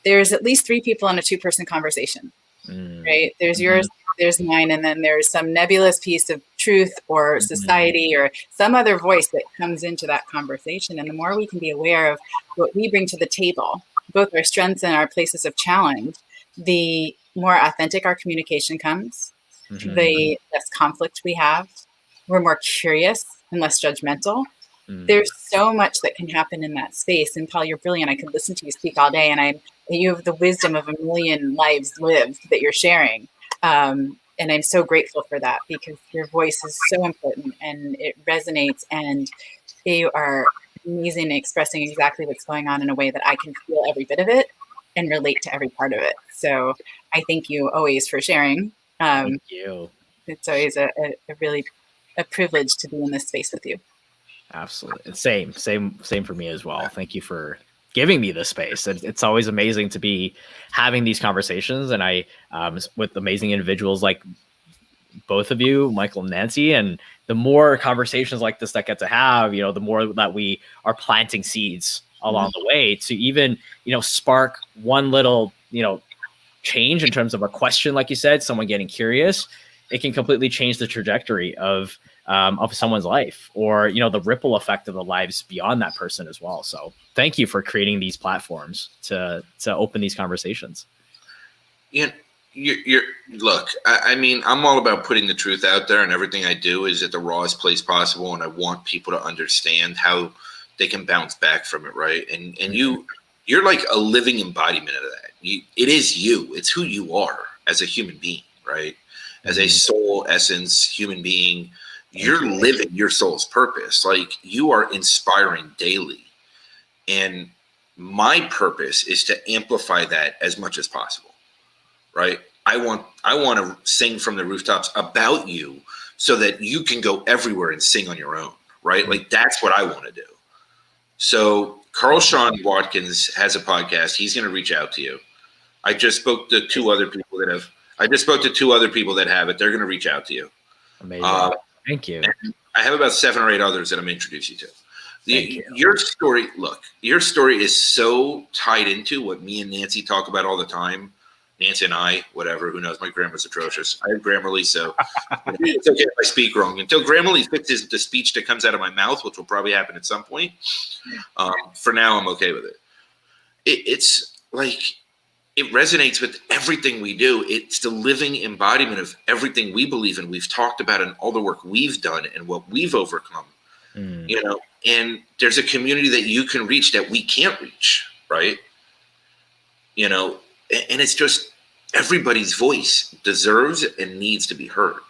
there's at least 3 people in a 2-person conversation, right? There's yours, there's mine, and then there's some nebulous piece of truth or society or some other voice that comes into that conversation. And the more we can be aware of what we bring to the table, both our strengths and our places of challenge, the more authentic our communication comes, the less conflict we have. We're more curious and less judgmental. There's so much that can happen in that space. And Paul, you're brilliant. I could listen to you speak all day, and you have the wisdom of a million lives lived that you're sharing. And I'm so grateful for that, because your voice is so important and it resonates, and you are amazing at expressing exactly what's going on in a way that I can feel every bit of it and relate to every part of it. So I thank you always for sharing. Thank you. It's always a really a privilege to be in this space with you. Absolutely. Same for me as well. Thank you for giving me this space. It's always amazing to be having these conversations, and I with amazing individuals like both of you, Michael and Nancy. And the more conversations like this that get to have, the more that we are planting seeds along the way to even, spark one little, change in terms of a question, like you said, someone getting curious. It can completely change the trajectory of someone's life, or, the ripple effect of the lives beyond that person as well. So thank you for creating these platforms to open these conversations. Look, I mean, I'm all about putting the truth out there, and everything I do is at the rawest place possible. And I want people to understand how they can bounce back from it. Right. And you're like a living embodiment of that. It is you. It's who you are as a human being, right? As a soul essence human being, you're living your soul's purpose. Like, you are inspiring daily. And my purpose is to amplify that as much as possible. Right. I want to sing from the rooftops about you so that you can go everywhere and sing on your own. Right. Like, that's what I want to do. So Carl Sean Watkins has a podcast. He's going to reach out to you. I just spoke to two other people that have. I just spoke to two other people that have it. They're going to reach out to you. Amazing. Thank you. I have about 7 or 8 others that I'm introducing you to. Thank you. Your story, your story is so tied into what me and Nancy talk about all the time. Nancy and I, whatever, who knows? My grammar's atrocious. I have Grammarly, so it's okay if I speak wrong. Until Grammarly fixes the speech that comes out of my mouth, which will probably happen at some point. For now, I'm okay with it. It's like it resonates with everything we do. It's the living embodiment of everything we believe in. We've talked about in all the work we've done and what we've overcome. You know, and there's a community that you can reach that we can't reach, right? You know, and it's just everybody's voice deserves and needs to be heard.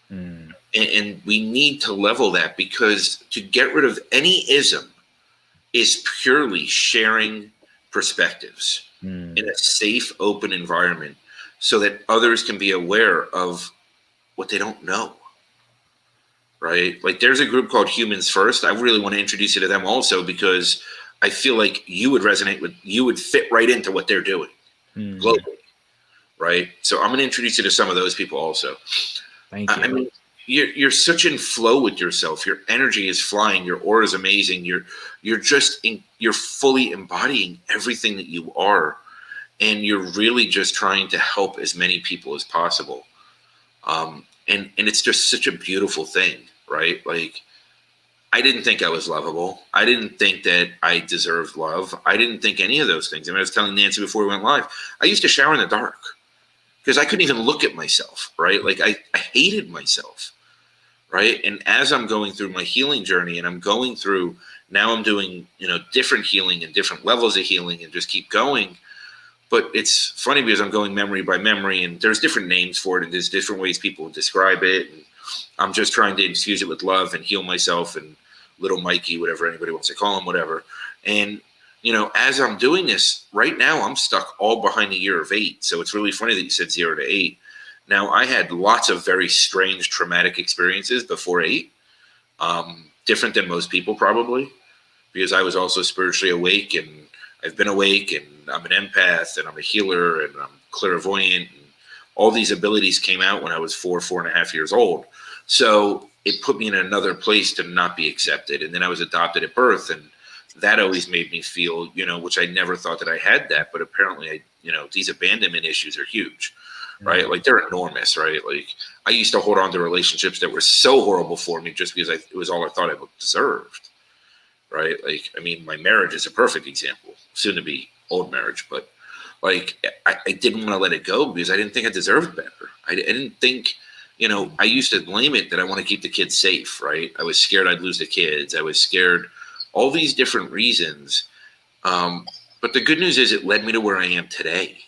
And we need to level that, because to get rid of any ism is purely sharing perspectives in a safe, open environment so that others can be aware of what they don't know. Right? Like there's a group called Humans First. I really want to introduce you to them also, because I feel like you would resonate with, you would fit right into what they're doing globally. Right? So I'm going to introduce you to some of those people also. Thank you. I mean, you're such in flow with yourself. Your energy is flying. Your aura is amazing. You're fully embodying everything that you are. And you're really just trying to help as many people as possible. And it's just such a beautiful thing, right? Like, I didn't think I was lovable. I didn't think that I deserved love. I didn't think any of those things. I mean, I was telling Nancy before we went live, I used to shower in the dark because I couldn't even look at myself, right? Like I hated myself, right? And as I'm going through my healing journey, and I'm going through, now I'm doing, you know, different healing and different levels of healing and just keep going. But it's funny because I'm going memory by memory, and there's different names for it, and there's different ways people describe it. And I'm just trying to infuse it with love and heal myself and little Mikey, whatever anybody wants to call him, whatever. And, you know, as I'm doing this right now, I'm stuck all behind the year of 8. So it's really funny that you said 0 to 8. Now, I had lots of very strange traumatic experiences before 8, different than most people probably, because I was also spiritually awake, and I've been awake, and I'm an empath, and I'm a healer, and I'm clairvoyant, and all these abilities came out when I was 4.5 years old. So it put me in another place to not be accepted. And then I was adopted at birth, and that always made me feel, you know, which I never thought that I had that, but apparently these abandonment issues are huge, right? Like they're enormous, right? Like I used to hold on to relationships that were so horrible for me just because it was all I thought I deserved, right? Like, I mean, my marriage is a perfect example, soon to be old marriage, but like I didn't want to let it go because I didn't think I deserved better. I didn't think, you know, I used to blame it that I want to keep the kids safe, right? I was scared I'd lose the kids. I was scared, all these different reasons. But the good news is it led me to where I am today.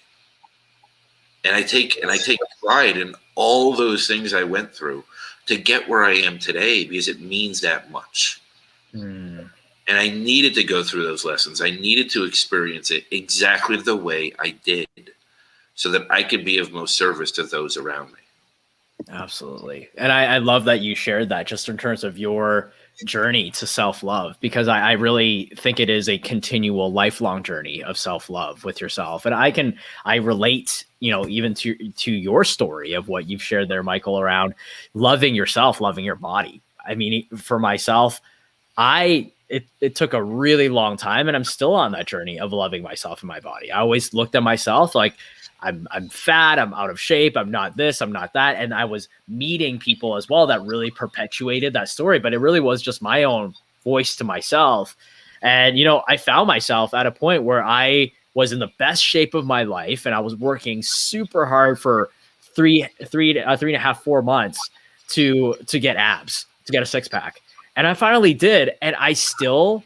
And I take pride in all those things I went through to get where I am today, because it means that much. And I needed to go through those lessons. I needed to experience it exactly the way I did so that I could be of most service to those around me. Absolutely. And I love that you shared that just in terms of your journey to self-love, because I really think it is a continual lifelong journey of self-love with yourself. And I relate, you know, even to your story of what you've shared there, Michael, around loving yourself, loving your body. I mean, for myself, it took a really long time, and I'm still on that journey of loving myself and my body. I always looked at myself like I'm fat, I'm out of shape, I'm not this, I'm not that. And I was meeting people as well that really perpetuated that story, but it really was just my own voice to myself. And, you know, I found myself at a point where I was in the best shape of my life, and I was working super hard for 3.5, 4 months to get abs, to get a 6-pack. And I finally did. And I still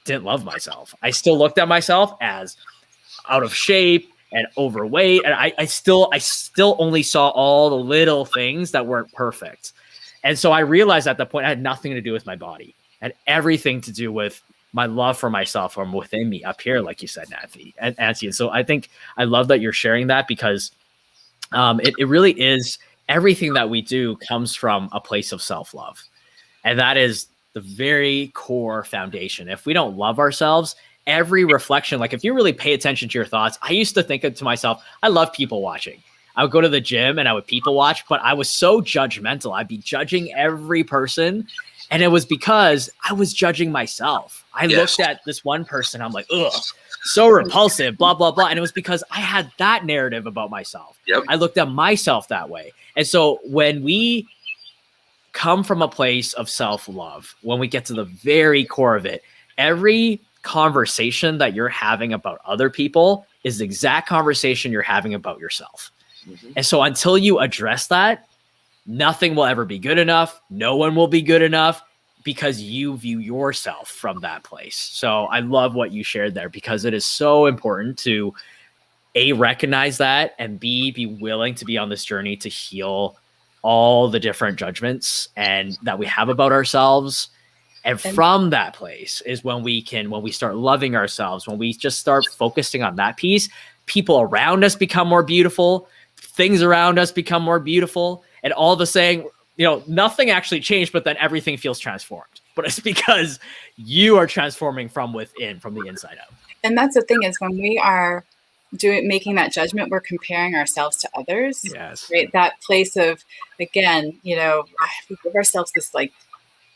didn't love myself. I still looked at myself as out of shape and overweight. And I still only saw all the little things that weren't perfect. And so I realized at that point, I had nothing to do with my body, and everything to do with my love for myself from within me up here, like you said, Nancy. And so I think I love that you're sharing that, because it really is, everything that we do comes from a place of self-love. And that is the very core foundation. If we don't love ourselves, every reflection, like if you really pay attention to your thoughts, I used to think to myself, I love people watching. I would go to the gym and I would people watch, but I was so judgmental. I'd be judging every person. And it was because I was judging myself. I looked at this one person. I'm like, ugh, so repulsive, blah, blah, blah. And it was because I had that narrative about myself. Yep. I looked at myself that way. And so when we come from a place of self-love, when we get to the very core of it, every conversation that you're having about other people is the exact conversation you're having about yourself. Mm-hmm. And so until you address that, nothing will ever be good enough. No one will be good enough because you view yourself from that place. So I love what you shared there because it is so important to A, recognize that, and B, be willing to be on this journey to heal all the different judgments and that we have about ourselves. And from that place is when we start loving ourselves, when we just start focusing on that piece, people around us become more beautiful, things around us become more beautiful, and all of a sudden, nothing actually changed, but then everything feels transformed. But it's because you are transforming from within, from the inside out. And that's the thing is when we are making that judgment, we're comparing ourselves to others. Yes. Right. That place of, again, we give ourselves this like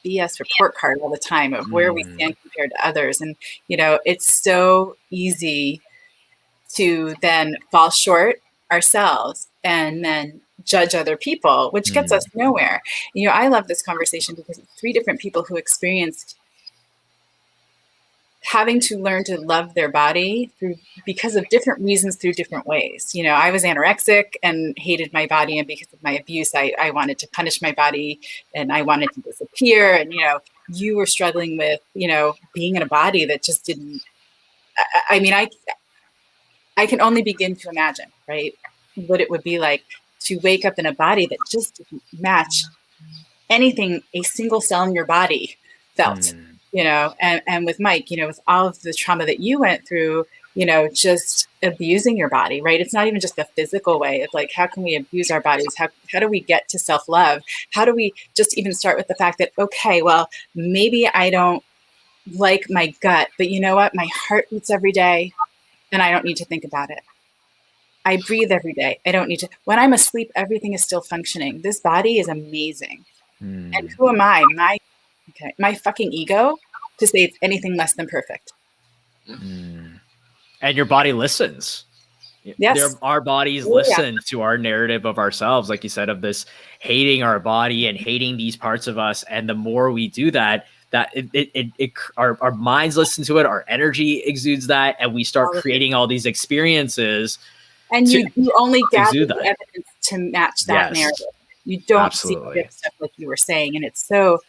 BS report card all the time of where we stand compared to others. And, it's so easy to then fall short ourselves and then judge other people, which gets us nowhere. I love this conversation because it's 3 different people who experienced having to learn to love their body because of different reasons through different ways. I was anorexic and hated my body, and because of my abuse, I wanted to punish my body and I wanted to disappear. And, you were struggling with, being in a body that just didn't, I can only begin to imagine, right, what it would be like to wake up in a body that just didn't match anything a single cell in your body felt, and with Mike, with all of the trauma that you went through, just abusing your body, right? It's not even just the physical way. It's like, how can we abuse our bodies? How do we get to self-love? How do we just even start with the fact that, okay, well, maybe I don't like my gut, but you know what? My heart beats every day and I don't need to think about it. I breathe every day. I don't need to. When I'm asleep, everything is still functioning. This body is amazing. And who am I? My fucking ego to say it's anything less than perfect. And your body listens. Yes. Our bodies listen to our narrative of ourselves, like you said, of this hating our body and hating these parts of us. And the more we do that, our minds listen to it, our energy exudes that, and we start creating all these experiences. And you only gather the evidence to match that narrative. You don't see the stuff like you were saying, and it's so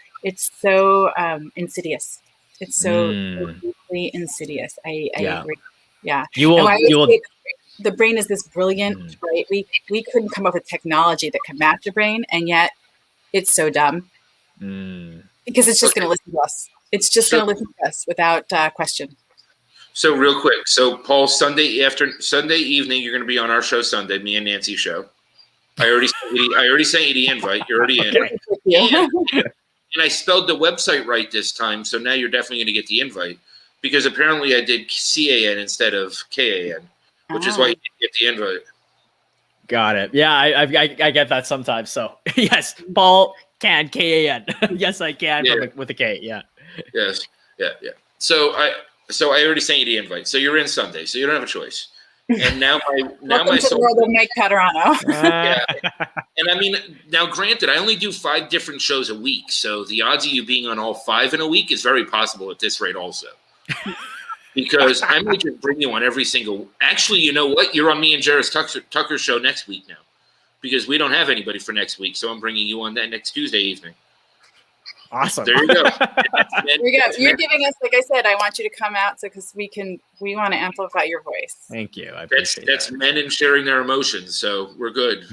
insidious. It's so deeply insidious. I agree. Yeah. The brain is this brilliant, right? We couldn't come up with technology that could match a brain, and yet it's so dumb because it's just going to listen to us. It's just going to listen to us without question. So real quick, Paul, Sunday evening, you're going to be on our show Sunday, me and Nancy's show. I already sent you the invite. You're already in. And I spelled the website right this time, so now you're definitely going to get the invite because apparently I did CAN instead of KAN, which is why you didn't get the invite. Got it. Yeah, I get that sometimes. So yes, Paul can KAN. Yes, I can with a K. Yeah. Yes. Yeah. So I already sent you the invite. So you're in Sunday. So you don't have a choice. And now my soul. World of Mike Paterano. Yeah. And I mean, now granted, I only do 5 different shows a week. So the odds of you being on all 5 in a week is very possible at this rate also. Because I might just bring you on every single. Actually, you know what? You're on me and Jarvis Tucker's show next week now. Because we don't have anybody for next week. So I'm bringing you on that next Tuesday evening. Awesome. There you go. You're giving us, like I said, I want you to come out because we want to amplify your voice. Thank you. I appreciate that's that. men and sharing their emotions. So we're good.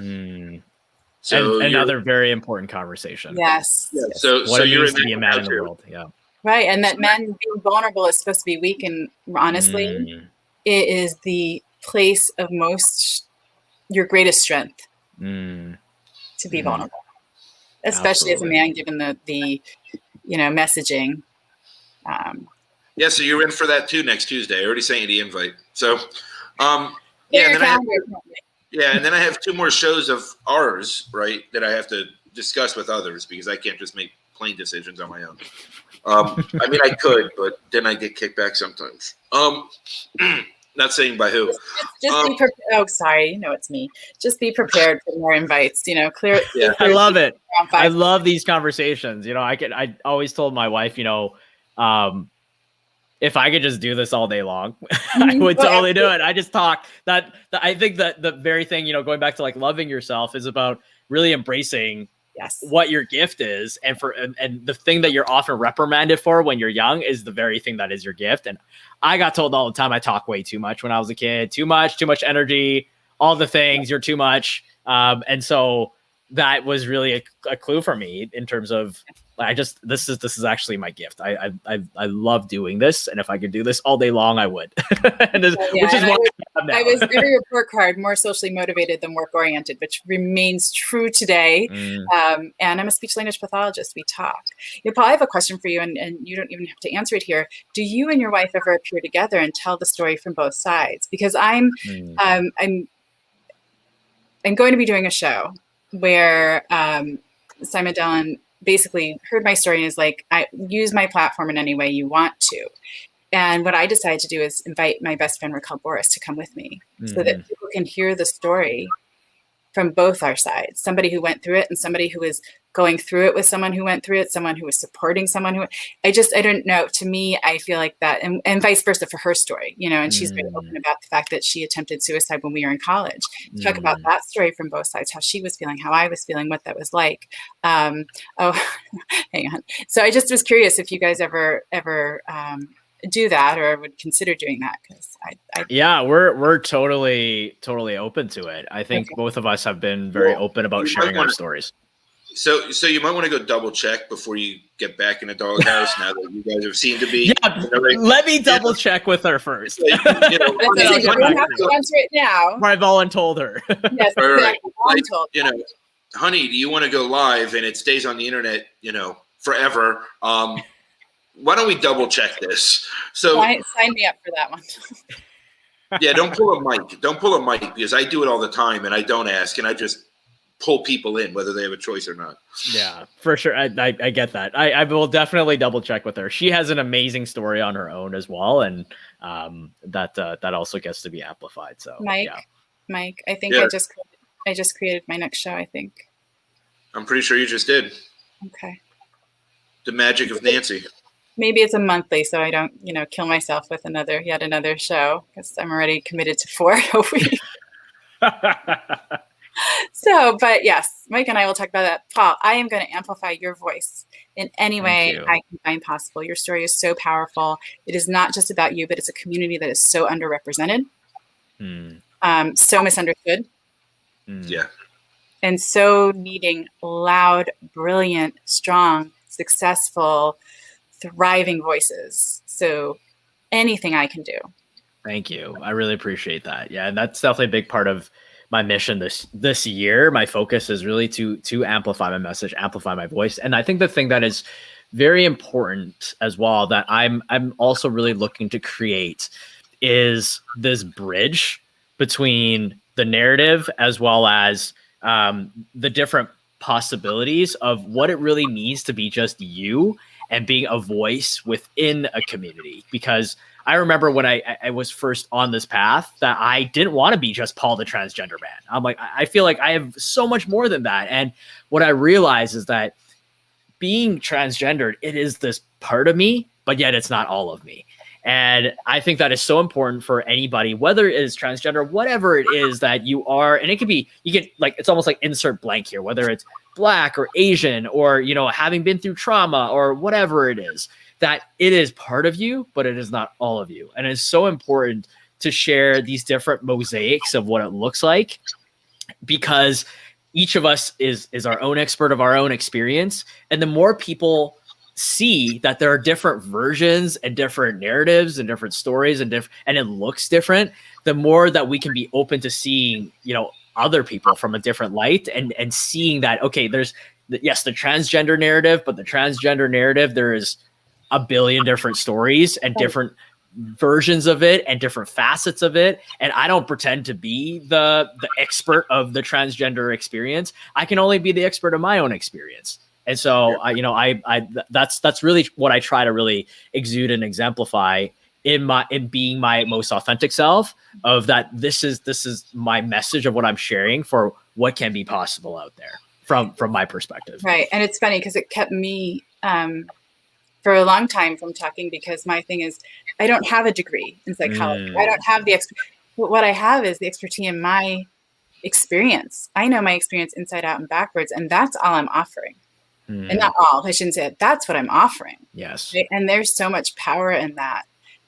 So and another very important conversation. Yes. Yeah. So you're in to be a man in the world. Yeah. Right. And that men being vulnerable is supposed to be weak. And honestly, it is the place of your greatest strength to be vulnerable. Especially as a man, given the messaging. Yeah, so you're in for that too next Tuesday. I already sent you the invite. So, and then I have 2 more shows of ours, right, that I have to discuss with others because I can't just make plain decisions on my own. I mean, I could, but then I get kicked back sometimes. Not saying by who. Just be prepared. Oh, sorry. It's me. Just be prepared for more invites. Clear. Yeah, I love it. I love these conversations. I always told my wife, if I could just do this all day long, I would totally do it. I just talk. I think that the very thing, going back to like loving yourself is about really embracing what your gift is, and the thing that you're often reprimanded for when you're young is the very thing that is your gift. And I got told all the time I talk way too much when I was a kid, too much energy, all the things, you're too much. And so that was really a clue for me in terms of this is actually my gift. I love doing this, and if I could do this all day long, I would. Which is why I was every report card more socially motivated than work oriented, which remains true today. And I'm a speech language pathologist. We talk. Paul, I have a question for you, and you don't even have to answer it here. Do you and your wife ever appear together and tell the story from both sides? Because I'm going to be doing a show where Simon Dillon basically heard my story and is like, I use my platform in any way you want to. And what I decided to do is invite my best friend Raquel Boris to come with me so that people can hear the story from both our sides. Somebody who went through it and somebody who is going through it with someone who went through it, someone who was supporting someone who, I don't know. To me, I feel like that, and vice versa for her story, and she's very open about the fact that she attempted suicide when we were in college. Talk about that story from both sides, how she was feeling, how I was feeling, what that was like. Hang on. So I just was curious if you guys ever do that or would consider doing that, because we're totally open to it. I think both of us have been very open about sharing our stories. So you might want to go double check before you get back in the doghouse. Now that you guys have seemed to be, let me double check with her first. You don't have to answer it now. My told her. Yes, exactly. Honey, do you want to go live and it stays on the internet, forever? Why don't we double check this? So sign me up for that one. Yeah, don't pull a mic. Don't pull a mic, because I do it all the time and I don't ask, and I just pull people in whether they have a choice or not. Yeah, for sure. I get that. I will definitely double check with her. She has an amazing story on her own as well, and that also gets to be amplified. So Mike, I think I just created my next show. I think. I'm pretty sure you just did. Okay. The magic of Nancy. Maybe it's a monthly, so I don't, kill myself with yet another show, because I'm already committed to 4 a week. So, but yes, Mike and I will talk about that. Paul, I am going to amplify your voice in any way I can find possible. Your story is so powerful. It is not just about you, but it's a community that is so underrepresented, so misunderstood. Yeah. And so needing loud, brilliant, strong, successful, thriving voices. So anything I can do. Thank you. I really appreciate that. Yeah. And that's definitely a big part of my mission this year. My focus is really to amplify my message, amplify my voice. And I think the thing that is very important as well, that I'm also really looking to create, is this bridge between the narrative as well as the different possibilities of what it really means to be just you and being a voice within a community. Because I remember when I was first on this path that I didn't want to be just Paul the transgender man. I'm like, I feel like I have so much more than that. And what I realized is that being transgendered, it is this part of me, but yet it's not all of me. And I think that is so important for anybody, whether it is transgender, whatever it is that you are. And it could be, you get like, it's almost like insert blank here, whether it's Black or Asian or, having been through trauma or whatever it is, that it is part of you, but it is not all of you. And it's so important to share these different mosaics of what it looks like, because each of us is our own expert of our own experience. And the more people see that there are different versions and different narratives and different stories and it looks different, the more that we can be open to seeing, other people from a different light and seeing that, okay, there's yes, the transgender narrative, but the transgender narrative, there is a billion different stories and different versions of it and different facets of it. And I don't pretend to be the expert of the transgender experience. I can only be the expert of my own experience. And so that's really what I try to really exude and exemplify in being my most authentic self, of that. This is my message of what I'm sharing for what can be possible out there from my perspective. Right. And it's funny because it kept me for a long time from talking, because my thing is, I don't have a degree in psychology. I don't have what I have is the expertise in my experience. I know my experience inside out and backwards, and that's all I'm offering. And not all, I shouldn't say it. That's what I'm offering. Yes. Right? And there's so much power in that.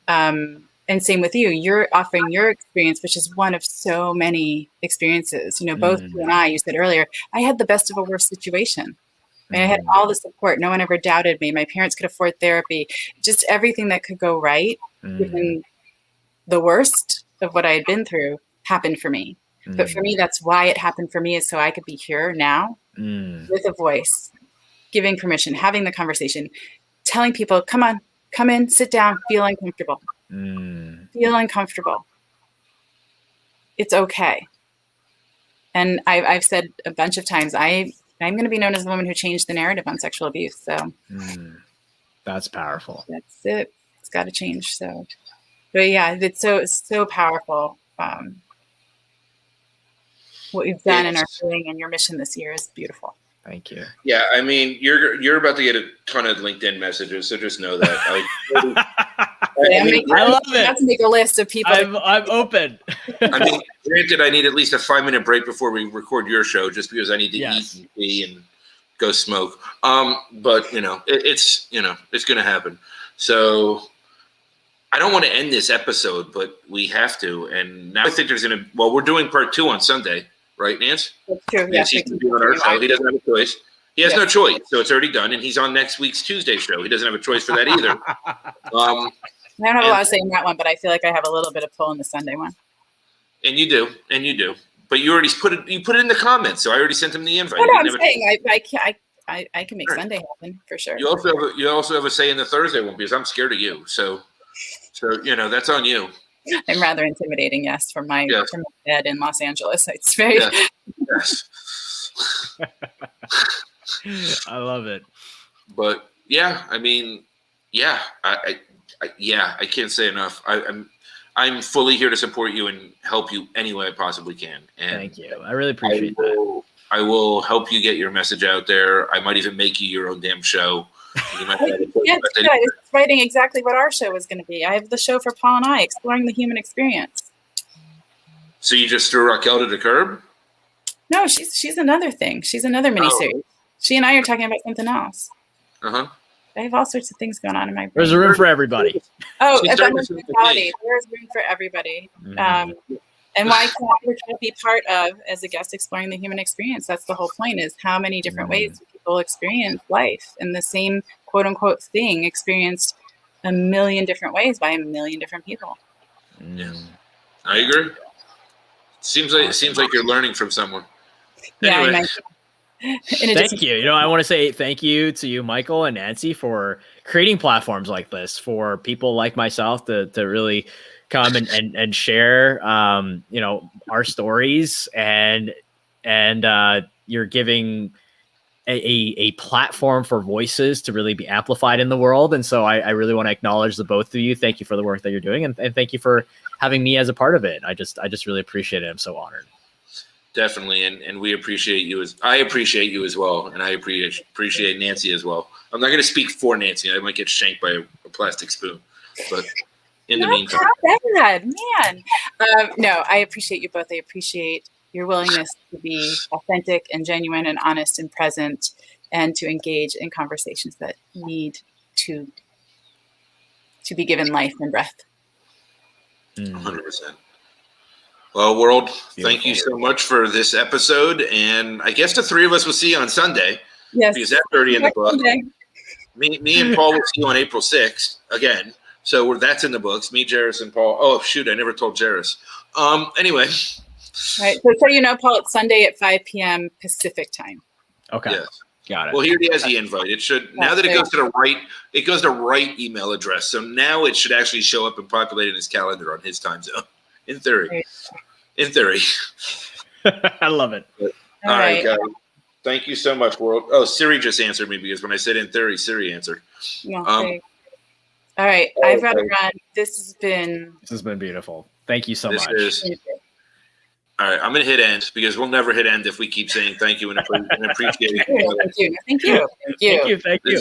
And same with you. You're offering your experience, which is one of so many experiences. Both you and I, you said earlier, I had the best of a worst situation. I had all the support. No one ever doubted me. My parents could afford therapy. Just everything that could go right, given the worst of what I had been through, happened for me. But for me, that's why it happened for me, is so I could be here now with a voice, giving permission, having the conversation, telling people, come on, come in, sit down, feel uncomfortable. Feel uncomfortable. It's okay. And I've said a bunch of times, I'm going to be known as the woman who changed the narrative on sexual abuse. So that's powerful. That's it. It's got to change. So, but yeah, it's so powerful. What you've done and are doing, and your mission this year is beautiful. Thank you. Yeah, I mean, you're about to get a ton of LinkedIn messages, so just know that. I love it. Let's make a list of people. I'm open. I mean, granted, I need at least a 5-minute break before we record your show, just because I need to eat and pee and go smoke. But it's going to happen. So I don't want to end this episode, but we have to. And now I think there's we're doing part 2 on Sunday, right, Nance? That's true. Yes, he's going to be on our show. He doesn't have a choice. He has no choice, so it's already done, and he's on next week's Tuesday show. He doesn't have a choice for that either. I don't have a lot to say in that one, but I feel like I have a little bit of pull in the Sunday one. And you do. But you already put it in the comments, so I already sent him the invite. No, I'm saying I can make Sunday happen for sure. You also have a say in the Thursday one, because I'm scared of you. So that's on you. I'm rather intimidating, yes, from my bed in Los Angeles. It's very yes. I love it. But yeah, I mean, yeah, I can't say enough. I'm fully here to support you and help you any way I possibly can. And thank you. I really appreciate that. I will help you get your message out there. I might even make you your own damn show. It's writing exactly what our show is going to be. I have the show for Paul and I, exploring the human experience. So you just threw Raquel to the curb? No, she's another thing. She's another miniseries. She and I are talking about something else. I have all sorts of things going on in my brain. There's a room for everybody. Abundance mentality. There's room for everybody. And why can't be part of, as a guest, exploring the human experience? That's the whole point, is how many different ways do people experience life, and the same quote unquote thing experienced a million different ways by a million different people. Yeah, I agree. Seems like you're learning from someone. Anyway. Thank you. I want to say thank you to you, Michael and Nancy, for creating platforms like this for people like myself to really come and share, our stories, and you're giving a platform for voices to really be amplified in the world. And so I really want to acknowledge the both of you. Thank you for the work that you're doing, and thank you for having me as a part of it. I just really appreciate it. I'm so honored. Definitely, and we appreciate you I appreciate you as well, and I appreciate Nancy as well. I'm not going to speak for Nancy. I might get shanked by a plastic spoon, but in the meantime, bad, man. No, I appreciate you both. I appreciate your willingness to be authentic and genuine and honest and present, and to engage in conversations that need to be given life and breath. 100%. Well, world, thank you so much for this episode, and I guess the three of us will see you on Sunday. Yes, because that's already in the book. Me and Paul will see you on April 6th again, so that's in the books. Me, Jairus, and Paul. Oh shoot, I never told Jairus. Anyway. Right. So Paul, it's Sunday at 5 p.m. Pacific time. Okay. Yes. Got it. Well, he already has the invite. It should now that it goes to the right. It goes to the right email address. So now it should actually show up and populate in his calendar on his time zone. In theory. In theory. I love it. All right, guys. Thank you so much, world. Oh, Siri just answered me because when I said in theory, Siri answered. No, all right, I've got to run. This has been beautiful. Thank you so much. All right, I'm going to hit end because we'll never hit end if we keep saying thank you and appreciate it. Thank you. Thank you. Thank you.